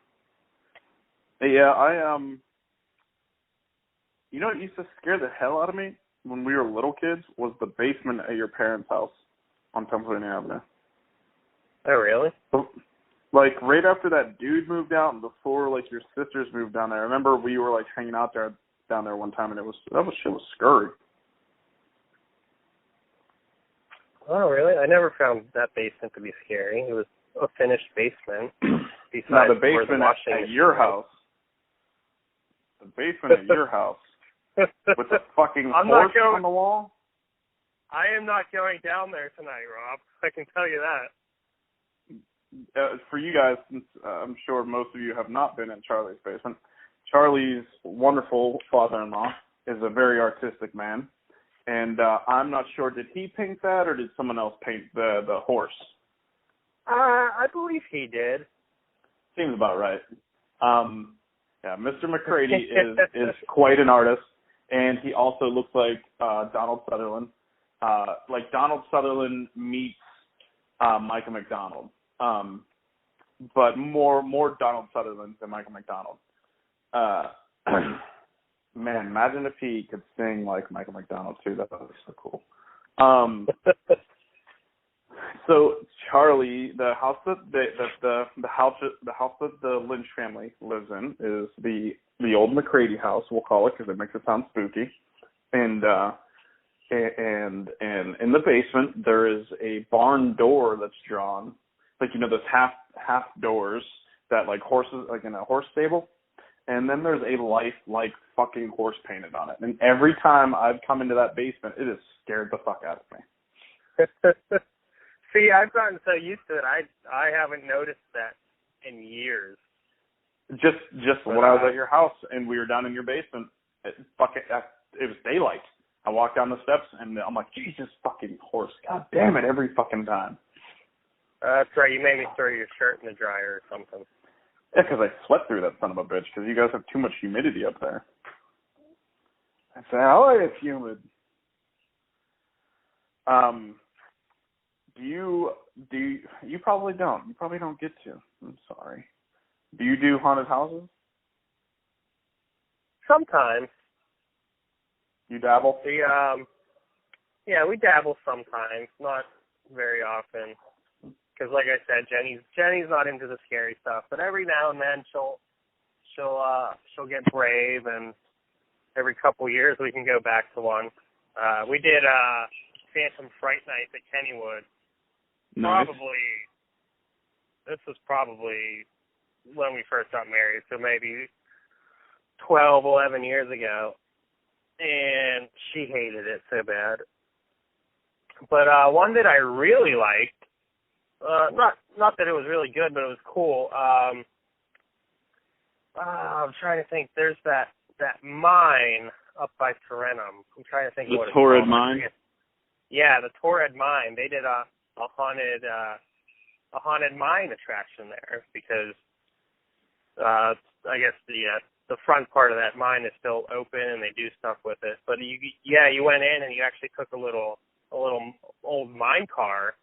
Yeah, you know what used to scare the hell out of me when we were little kids was the basement at your parents' house on Pennsylvania Avenue. Oh, really? Like, right after that dude moved out and before, like, your sisters moved down there, I remember we were, like, hanging out down there one time, and shit was scary. Oh, really? I never found that basement to be scary. It was a finished basement. Now, the basement at your house. The basement at your house with the fucking horse on the wall? I am not going down there tonight, Rob. I can tell you that. For you guys, since I'm sure most of you have not been in Charlie's basement, Charlie's wonderful father-in-law is a very artistic man, and I'm not sure, did he paint that or did someone else paint the horse? I believe he did. Seems about right. Yeah, Mr. McCready is quite an artist, and he also looks like Donald Sutherland. Like Donald Sutherland meets Michael McDonald. But more Donald Sutherland than Michael McDonald. Man, imagine if he could sing like Michael McDonald too. That would be so cool. So Charlie, the house that the house that the Lynch family lives in is the old McCready house. We'll call it because it makes it sound spooky. And in the basement there is a barn door that's drawn. Like, you know, those half doors that like horses, like in a horse stable, and then there's a life-like fucking horse painted on it. And every time I've come into that basement, it has scared the fuck out of me. See, I've gotten so used to it, I haven't noticed that in years. Just when I was at your house and we were down in your basement, it was daylight. I walked down the steps and I'm like, Jesus fucking horse, god damn it, every fucking time. That's right. You made me throw your shirt in the dryer or something. Yeah, because I sweat through that son of a bitch because you guys have too much humidity up there. I said, I like it humid. You probably don't. You probably don't get to. I'm sorry. Do you do haunted houses? Sometimes. You dabble? Yeah, we dabble sometimes. Not very often. Because, like I said, Jenny's not into the scary stuff, but every now and then she'll get brave, and every couple years we can go back to one. We did Phantom Fright Night at Kennywood. Nice. This was probably when we first got married, so maybe 12, 11 years ago, and she hated it so bad. But one that I really liked. Not that it was really good, but it was cool. I'm trying to think. There's that mine up by Serenum. I'm trying to think The of what it's Torrid called. Mine? Yeah, the Torrid Mine. They did a haunted mine attraction there because I guess the front part of that mine is still open and they do stuff with it. But you went in and you actually took a little old mine car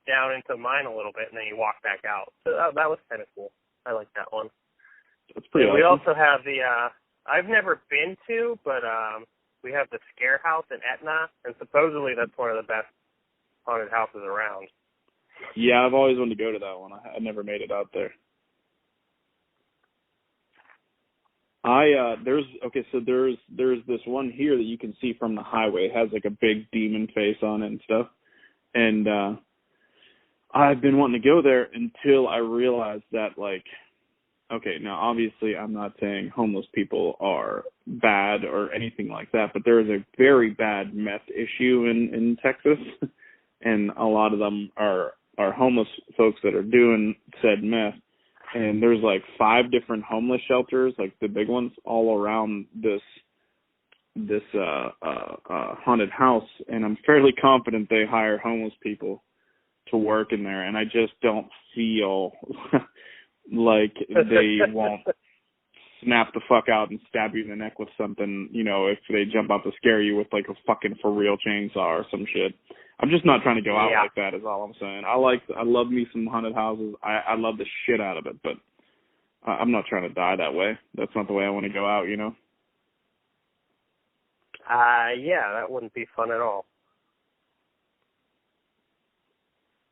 down into the mine a little bit and then you walked back out. So that was kind of cool. I like that one. That's pretty awesome. We also have the I've never been to, but we have the Scare House in Etna, and supposedly that's one of the best haunted houses around. Yeah, I've always wanted to go to that one. I never made it out there. There's this one here that you can see from the highway. It has like a big demon face on it and stuff. And I've been wanting to go there until I realized that, like, okay, now obviously I'm not saying homeless people are bad or anything like that, but there is a very bad meth issue in Texas, and a lot of them are homeless folks that are doing said meth. And there's like 5 different homeless shelters, like the big ones, all around this haunted house, and I'm fairly confident they hire homeless people to work in there, and I just don't feel like they won't snap the fuck out and stab you in the neck with something, you know, if they jump out to scare you with like a fucking for real chainsaw or some shit. I'm just not trying to go out like that is all I'm saying. I love me some haunted houses. I love the shit out of it, but I'm not trying to die that way. That's not the way I want to go out, you know? Yeah, that wouldn't be fun at all.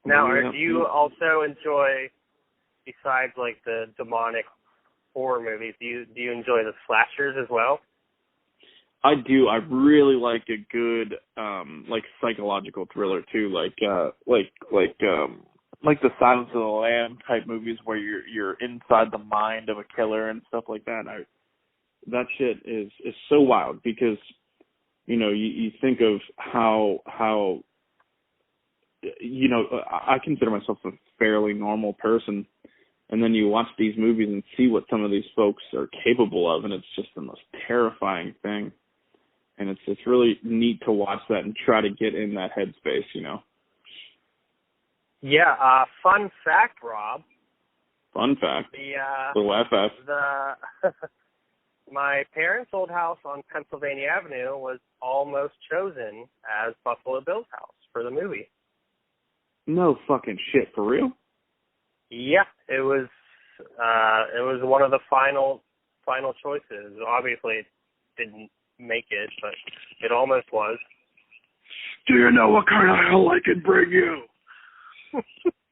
Now, do you also enjoy, besides like the demonic horror movies, do you enjoy the slashers as well? I do. I really like a good like psychological thriller too, like the Silence of the Lamb type movies where you're inside the mind of a killer and stuff like that. That shit is so wild because, you know, you think of how you know, I consider myself a fairly normal person, and then you watch these movies and see what some of these folks are capable of, and it's just the most terrifying thing. And it's really neat to watch that and try to get in that headspace, you know. Yeah. Fun fact, Rob. Fun fact. Little FF. My parents' old house on Pennsylvania Avenue was almost chosen as Buffalo Bill's house for the movie. No fucking shit, for real? Yeah, it was one of the final choices. Obviously, it didn't make it, but it almost was. Do you know what kind of hell I can bring you?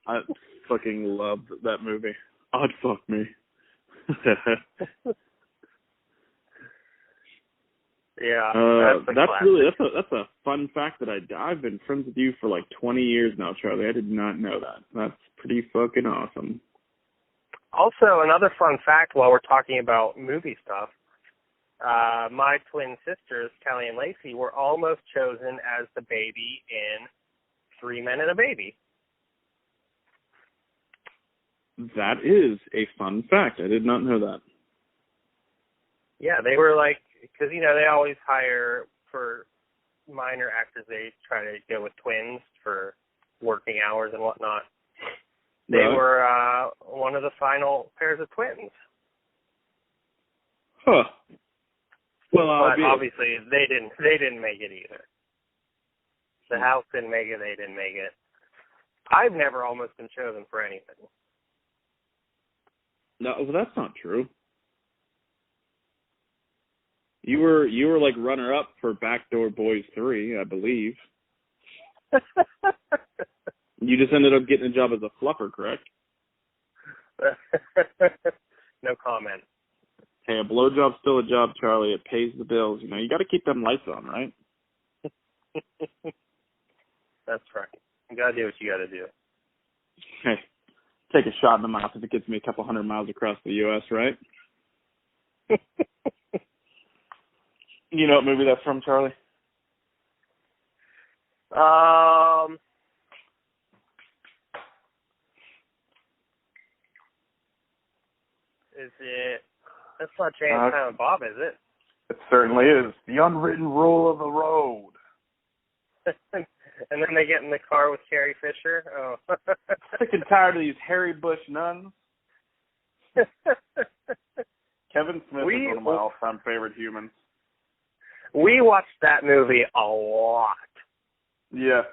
I fucking loved that movie. Odd fuck me. Yeah, that's a fun fact that I've been friends with you for like 20 years now, Charlie. I did not know that. That's pretty fucking awesome. Also, another fun fact while we're talking about movie stuff, my twin sisters, Kelly and Lacey, were almost chosen as the baby in 3 Men and a Baby. That is a fun fact. I did not know that. Yeah, they were like, because, you know, they always hire for minor actors. They try to go with twins for working hours and whatnot. They were one of the final pairs of twins. Huh. Well, but obviously they didn't make it either. The house didn't make it. They didn't make it. I've never almost been chosen for anything. No, well, that's not true. You were like runner up for Backdoor Boys 3, I believe. You just ended up getting a job as a fluffer, correct? No comment. Hey, a blowjob's still a job, Charlie. It pays the bills. You know, you got to keep them lights on, right? That's right. You got to do what you got to do. Hey, take a shot in the mouth if it gets me a couple 100 miles across the U.S., right? You know what movie that's from, Charlie? Is it? That's not Jay and Silent Bob, is it? It's certainly is. The unwritten rule of the road. And then they get in the car with Carrie Fisher. Oh. Sick and tired of these Harry Bush nuns. Kevin Smith is one of my all-time favorite humans. We watched that movie a lot. Yeah.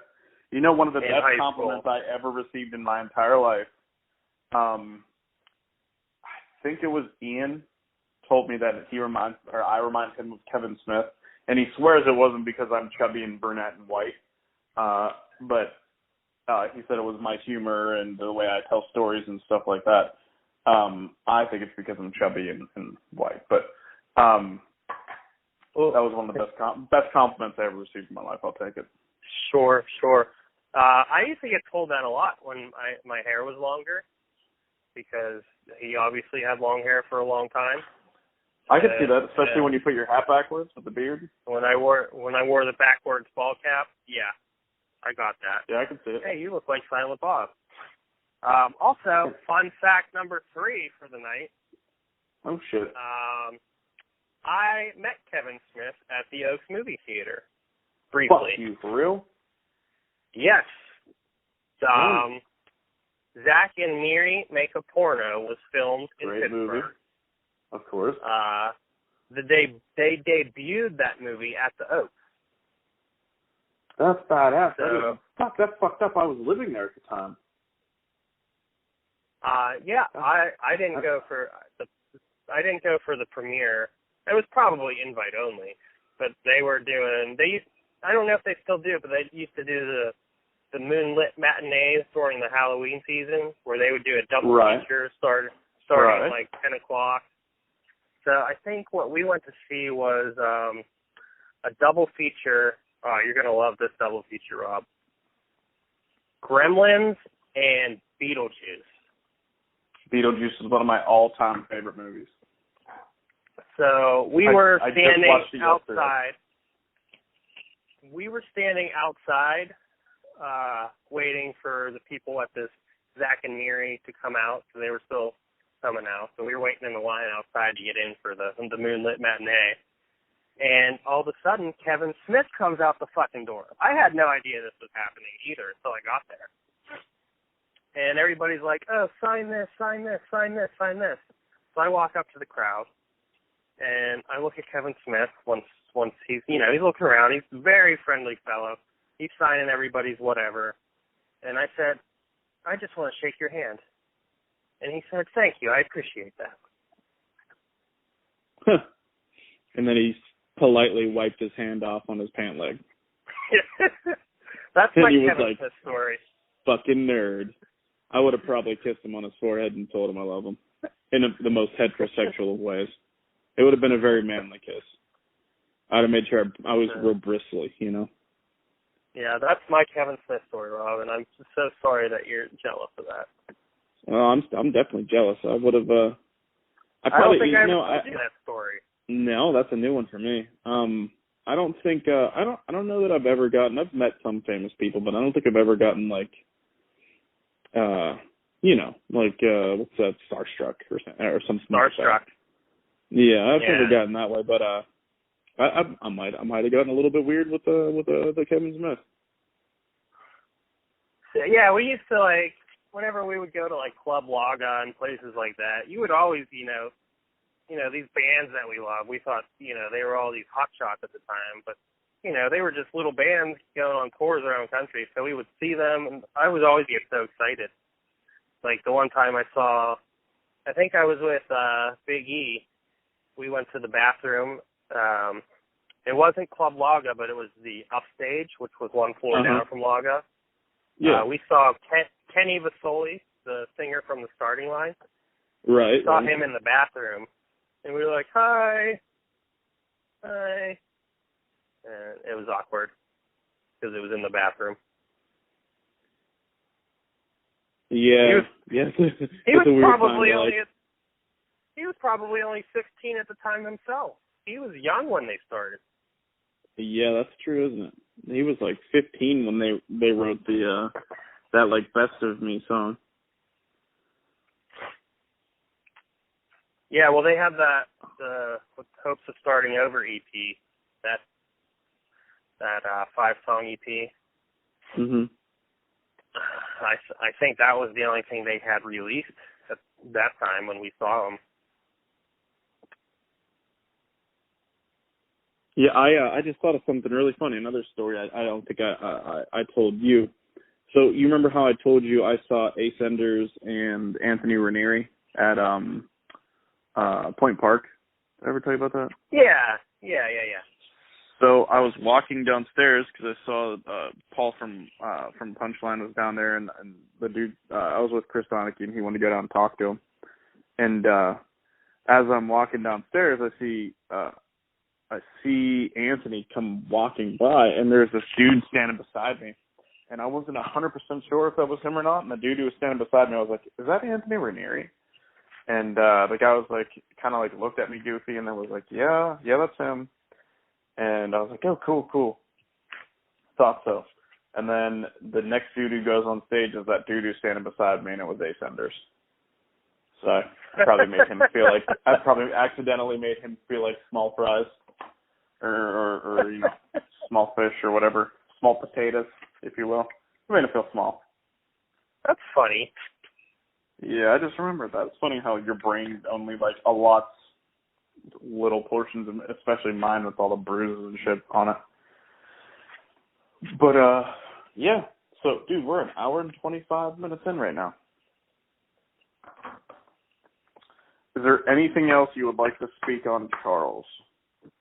You know, one of the best compliments I ever received in my entire life, I think it was Ian told me that I remind him of Kevin Smith, and he swears it wasn't because I'm chubby and brunette and white, but he said it was my humor and the way I tell stories and stuff like that. I think it's because I'm chubby and white, but that was one of the best compliments I ever received in my life. I'll take it. Sure. I used to get told that a lot when my hair was longer, because he obviously had long hair for a long time. I could see that, especially when you put your hat backwards with the beard. When I wore the backwards ball cap, yeah, I got that. Yeah, I can see it. Hey, you look like Silent Bob. Also, fun fact number 3 for the night. Oh shit. I met Kevin Smith at the Oaks Movie Theater briefly. Fuck you, for real? Yes. Zack and Miri Make a Porno was filmed in Great Pittsburgh. Movie. Of course. They debuted that movie at the Oaks. That's badass. So, That's fucked up. I was living there at the time. Yeah, I didn't go for the premiere. It was probably invite only, but they were doing. I don't know if they still do, but they used to do the moonlit matinees during the Halloween season, where they would do a double feature starting at like 10 o'clock. So I think what we went to see was a double feature. Oh, you're going to love this double feature, Rob. Gremlins and Beetlejuice. Beetlejuice is one of my all-time favorite movies. So we were standing outside. Yesterday. We were standing outside waiting for the people at this Zack and Miri to come out. So they were still coming out. So we were waiting in the line outside to get in for the moonlit matinee. And all of a sudden, Kevin Smith comes out the fucking door. I had no idea this was happening either until I got there. And everybody's like, oh, sign this, sign this, sign this, sign this. So I walk up to the crowd, and I look at Kevin Smith once he's looking around. He's a very friendly fellow. He's signing everybody's whatever. And I said, I just want to shake your hand. And he said, thank you, I appreciate that. And then he politely wiped his hand off on his pant leg. That's my Kevin Smith story. Fucking nerd. I would have probably kissed him on his forehead and told him I love him in the most heterosexual of ways. It would have been a very manly kiss. I'd have made sure I was real bristly, you know. Yeah, that's my Kevin Smith story, Rob, and I'm just so sorry that you're jealous of that. Well, I'm definitely jealous. I would have. I don't think I ever told you that story. No, that's a new one for me. I don't think I don't know that I've ever gotten. I've met some famous people, but I don't think I've ever gotten like what's that, starstruck or something. Starstruck. Like that. Yeah, I've never gotten that way, but I might have gotten a little bit weird with the Kevin Smith. Yeah, we used to like whenever we would go to like Club Laga and places like that, you would always these bands that we love. We thought they were all these hot shots at the time, but they were just little bands going on tours around the country. So we would see them, and I would always get so excited. Like the one time I think I was with Big E. We went to the bathroom. It wasn't Club Laga, but it was the Upstage, which was one floor down from Laga. Yeah. We saw Kenny Vasoli, the singer from the Starting Line. Right. We saw him in the bathroom, and we were like, hi. And it was awkward because it was in the bathroom. Yeah. He was probably only 16 at the time himself. He was young when they started. Yeah, that's true, isn't it? He was like 15 when they wrote that like Best of Me song. Yeah, well, they have the with Hopes of Starting Over EP, that 5-song EP. Mhm. I think that was the only thing they had released at that time when we saw them. Yeah, I just thought of something really funny. Another story I don't think I told you. So you remember how I told you I saw Ace Enders and Anthony Ranieri at Point Park? Did I ever tell you about that? Yeah. So I was walking downstairs because I saw Paul from Punchline was down there, and the dude I was with Chris Donachie, and he wanted to go down and talk to him. And as I'm walking downstairs, I see Anthony come walking by, and there's this dude standing beside me, and I wasn't 100% sure if that was him or not. And the dude who was standing beside me, I was like, "Is that Anthony Ranieri?" And the guy was like, kind of like looked at me goofy, and then was like, "Yeah, that's him." And I was like, "Oh, cool." Thought so. And then the next dude who goes on stage is that dude who's standing beside me, and it was Ace Enders. So I probably made him feel like I probably accidentally made him feel like small fries, or you know, small fish or whatever, small potatoes, if you will. I made him feel small. That's funny. Yeah, I just remembered that. It's funny how your brain only like allots little portions, and especially mine with all the bruises and shit on it. But yeah. So, dude, we're an hour and 25 minutes in right now. Is there anything else you would like to speak on, Charles?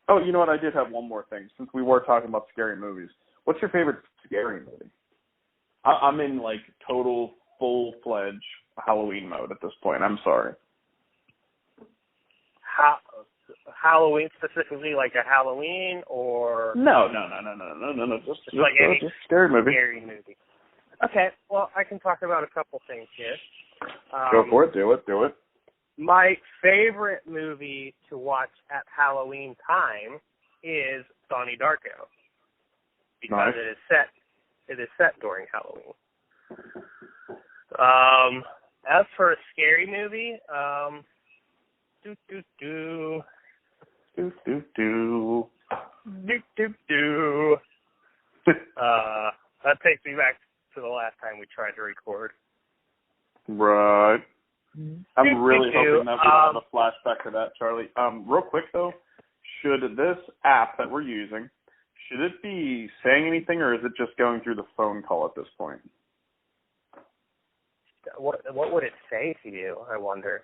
Oh, you know what? I did have one more thing. Since we were talking about scary movies, what's your favorite scary movie? I'm in like total full-fledged Halloween mode at this point. I'm sorry. Halloween specifically, like a Halloween, or no. Just like any just scary movie. Scary movie. Okay, well, I can talk about a couple things here. Go for it. Do it. My favorite movie to watch at Halloween time is Donnie Darko, because nice. it is set during Halloween. As for a scary movie, that takes me back to the last time we tried to record. Right. I'm really hoping that we don't have a flashback to that, Charlie. Real quick though, should this app that we're using, should it be saying anything, or is it just going through the phone call at this point? What would it say to you, I wonder?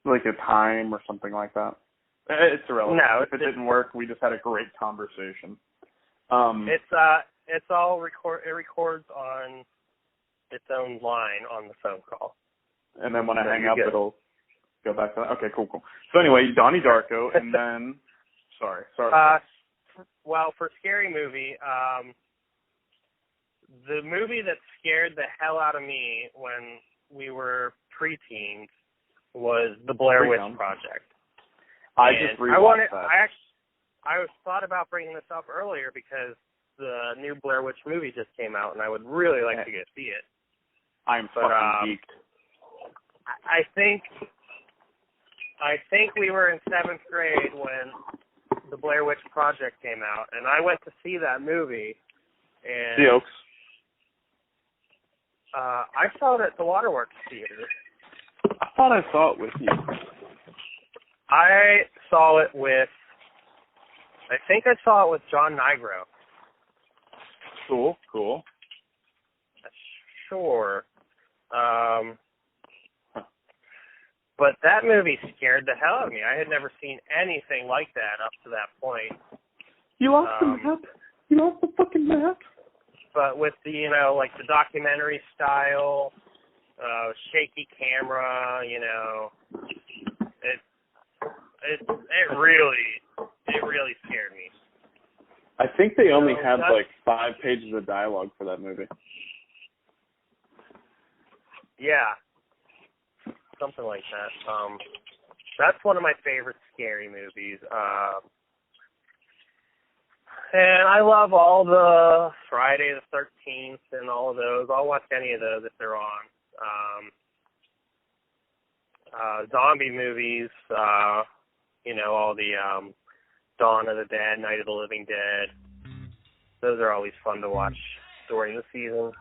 Like a time or something like that? It's irrelevant. No, if it didn't work, we just had a great conversation. It's all it records on its own line on the phone call. And then when I hang up, it'll go back to that. Okay, cool. So anyway, Donnie Darko, and then sorry. Well, for scary movie, the movie that scared the hell out of me when we were preteens was The Blair Witch Project. I just rewatched that. I thought about bringing this up earlier because the new Blair Witch movie just came out, and I would really like to go see it. I'm fucking geeked. I think we were in 7th grade when the Blair Witch Project came out, and I went to see that movie. And The Oaks. I saw it at the Waterworks Theater. I thought I saw it with you. I saw it with, I think I saw it with John Nigro. Cool. Sure. But that movie scared the hell out of me. I had never seen anything like that up to that point. You lost the map? You lost the fucking map? But with the, like the documentary style, shaky camera, it really scared me. I think they only had like 5 pages of dialogue for that movie. Yeah. Something like that. That's one of my favorite scary movies. And I love all the Friday the 13th and all of those. I'll watch any of those if they're on. zombie movies, all the Dawn of the Dead, Night of the Living Dead. Those are always fun to watch during the season.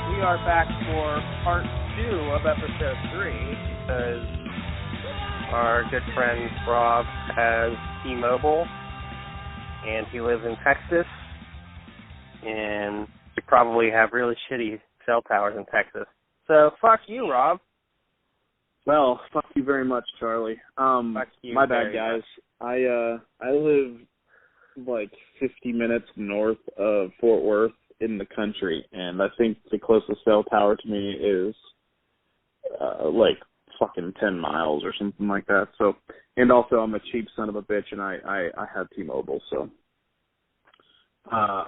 We are back for part 2 of episode 3 because our good friend Rob has T-Mobile, and he lives in Texas, and we probably have really shitty cell towers in Texas. So, fuck you, Rob. Well, fuck you very much, Charlie. Fuck you my bad, very guys. much. I live like 50 minutes north of Fort Worth in the country, and I think the closest cell tower to me is like fucking 10 miles or something like that. So, and also I'm a cheap son of a bitch, and I have T-Mobile, so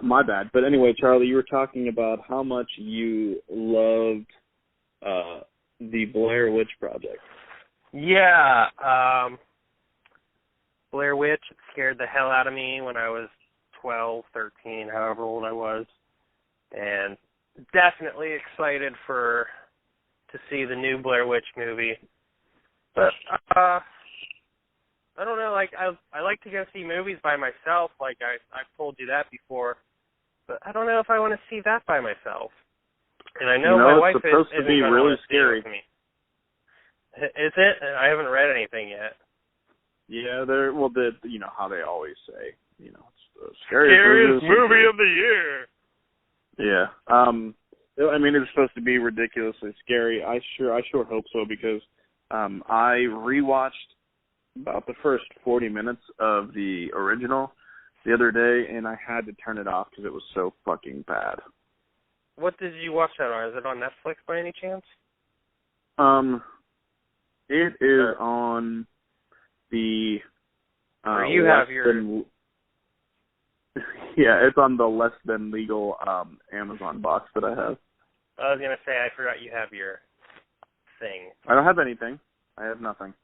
my bad. But anyway, Charlie, you were talking about how much you loved the Blair Witch Project. Yeah, Blair Witch scared the hell out of me when I was 12, 13, however old I was. And definitely excited to see the new Blair Witch movie. But I don't know, like I like to go see movies by myself, like I've told you that before. But I don't know if I want to see that by myself. And I know my wife it's supposed to be really scary. Is it? I haven't read anything yet. Yeah, you know how they always say, it's the scariest movie of the year. Yeah. I mean, it's supposed to be ridiculously scary. I sure hope so, because I rewatched about the first 40 minutes of the original the other day, and I had to turn it off because it was so fucking bad. What did you watch that on? Is it on Netflix by any chance? It is on the you have your... Yeah, it's on the less than legal Amazon box that I have. I was going to say, I forgot you have your thing. I don't have anything. I have nothing.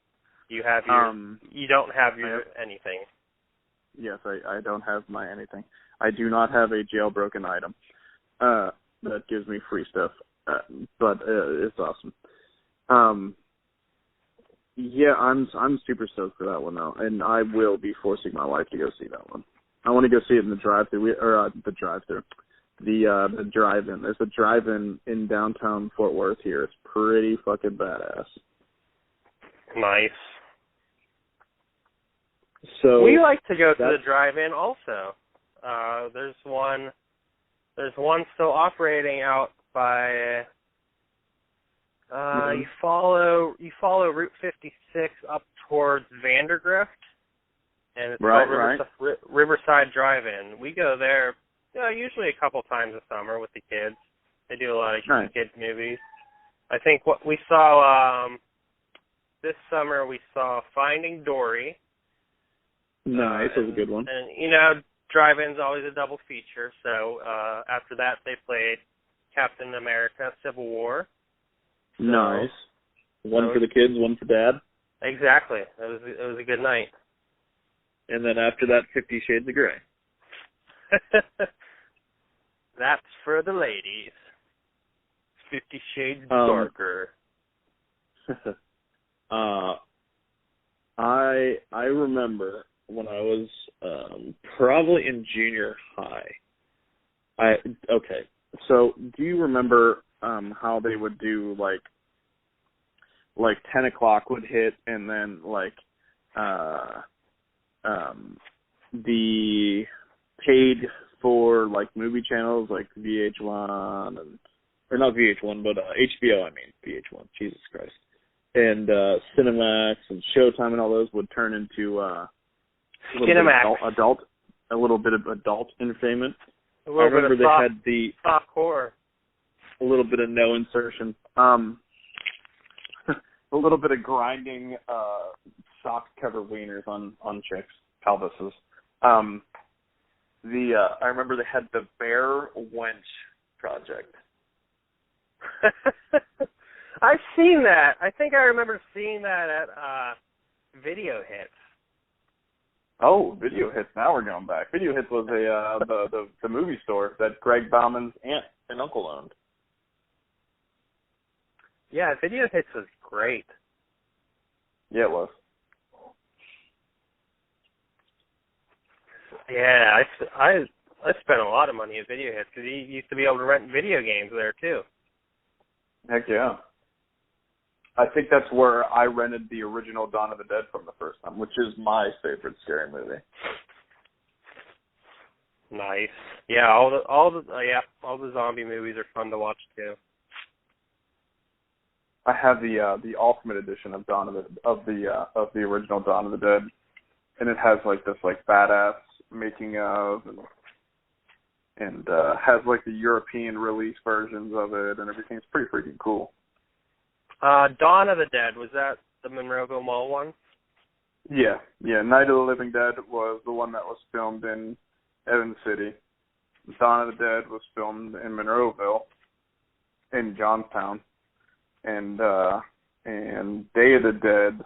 You have your... you don't have your anything. Yes, I don't have my anything. I do not have a jailbroken item that gives me free stuff, but it's awesome. Yeah, I'm super stoked for that one, though, and I will be forcing my wife to go see that one. I want to go see it in the drive-thru, the drive-in. There's a drive-in in downtown Fort Worth here. It's pretty fucking badass. Nice. So we like to go to the drive-in also. There's one still operating out by you follow Route 56 up towards Vandergrift. And it's called Riverside Drive-In. We go there usually a couple times a summer with the kids. They do a lot of kids movies. I think what we saw this summer, we saw Finding Dory. Nice, that was a good one. And, drive-in's always a double feature. So after that, they played Captain America, Civil War. So, nice. One for the kids, one for Dad. Exactly. It was a good night. And then after that, 50 Shades of Grey. That's for the ladies. 50 Shades darker. I remember when I was probably in junior high. So do you remember how they would do like 10 o'clock would hit, and then the paid for movie channels like VH1 or not VH1, but HBO, I mean, VH1, Jesus Christ. And Cinemax and Showtime and all those would turn into a little bit of adult entertainment. A little bit of they soft, had soft core. A little bit of no insertion. A little bit of grinding sock-covered wieners on chicks' pelvises. I remember they had the Bear Wench Project. I've seen that. I think I remember seeing that at Video Hits. Oh, Video Hits. Now we're going back. Video Hits was the movie store that Greg Bauman's aunt and uncle owned. Yeah, Video Hits was great. Yeah, it was. Yeah, I spent a lot of money at Video Hits because you used to be able to rent video games there too. Heck yeah. I think that's where I rented the original Dawn of the Dead from the first time, which is my favorite scary movie. Nice. Yeah, all the zombie movies are fun to watch too. I have the Ultimate Edition of the original Dawn of the Dead, and it has like this like badass making of and has like the European release versions of it and everything. It's pretty freaking cool. Dawn of the Dead, was that the Monroeville Mall one? Yeah. Night of the Living Dead was the one that was filmed in Evans City. Dawn of the Dead was filmed in Monroeville, in Johnstown, and Day of the Dead.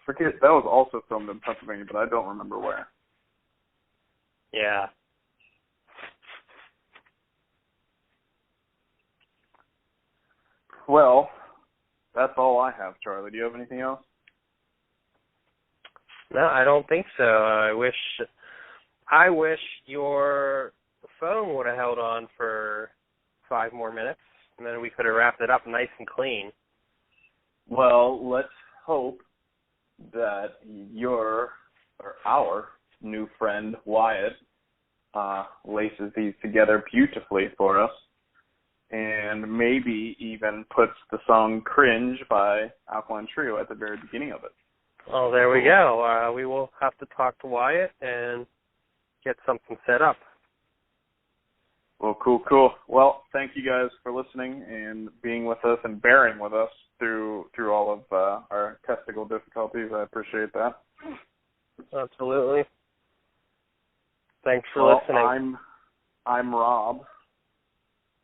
Forget that was also filmed in Pennsylvania, but I don't remember where. Yeah. Well, that's all I have, Charlie. Do you have anything else? No, I don't think so. I wish your phone would have held on for 5 more minutes, and then we could have wrapped it up nice and clean. Well, let's hope that our new friend Wyatt laces these together beautifully for us, and maybe even puts the song Cringe by Alkaline Trio at the very beginning of it. Oh, there we go. We will have to talk to Wyatt and get something set up. Well, cool. Well, thank you guys for listening and being with us and bearing with us through all of our technical difficulties. I appreciate that. Absolutely. Thanks for listening. I'm Rob.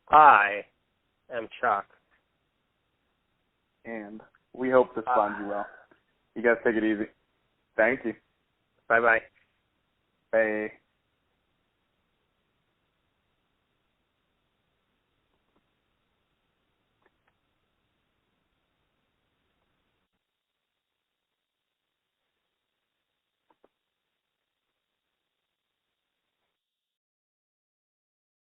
I am Chuck. And we hope this finds you well. You guys take it easy. Thank you. Bye-bye. Bye.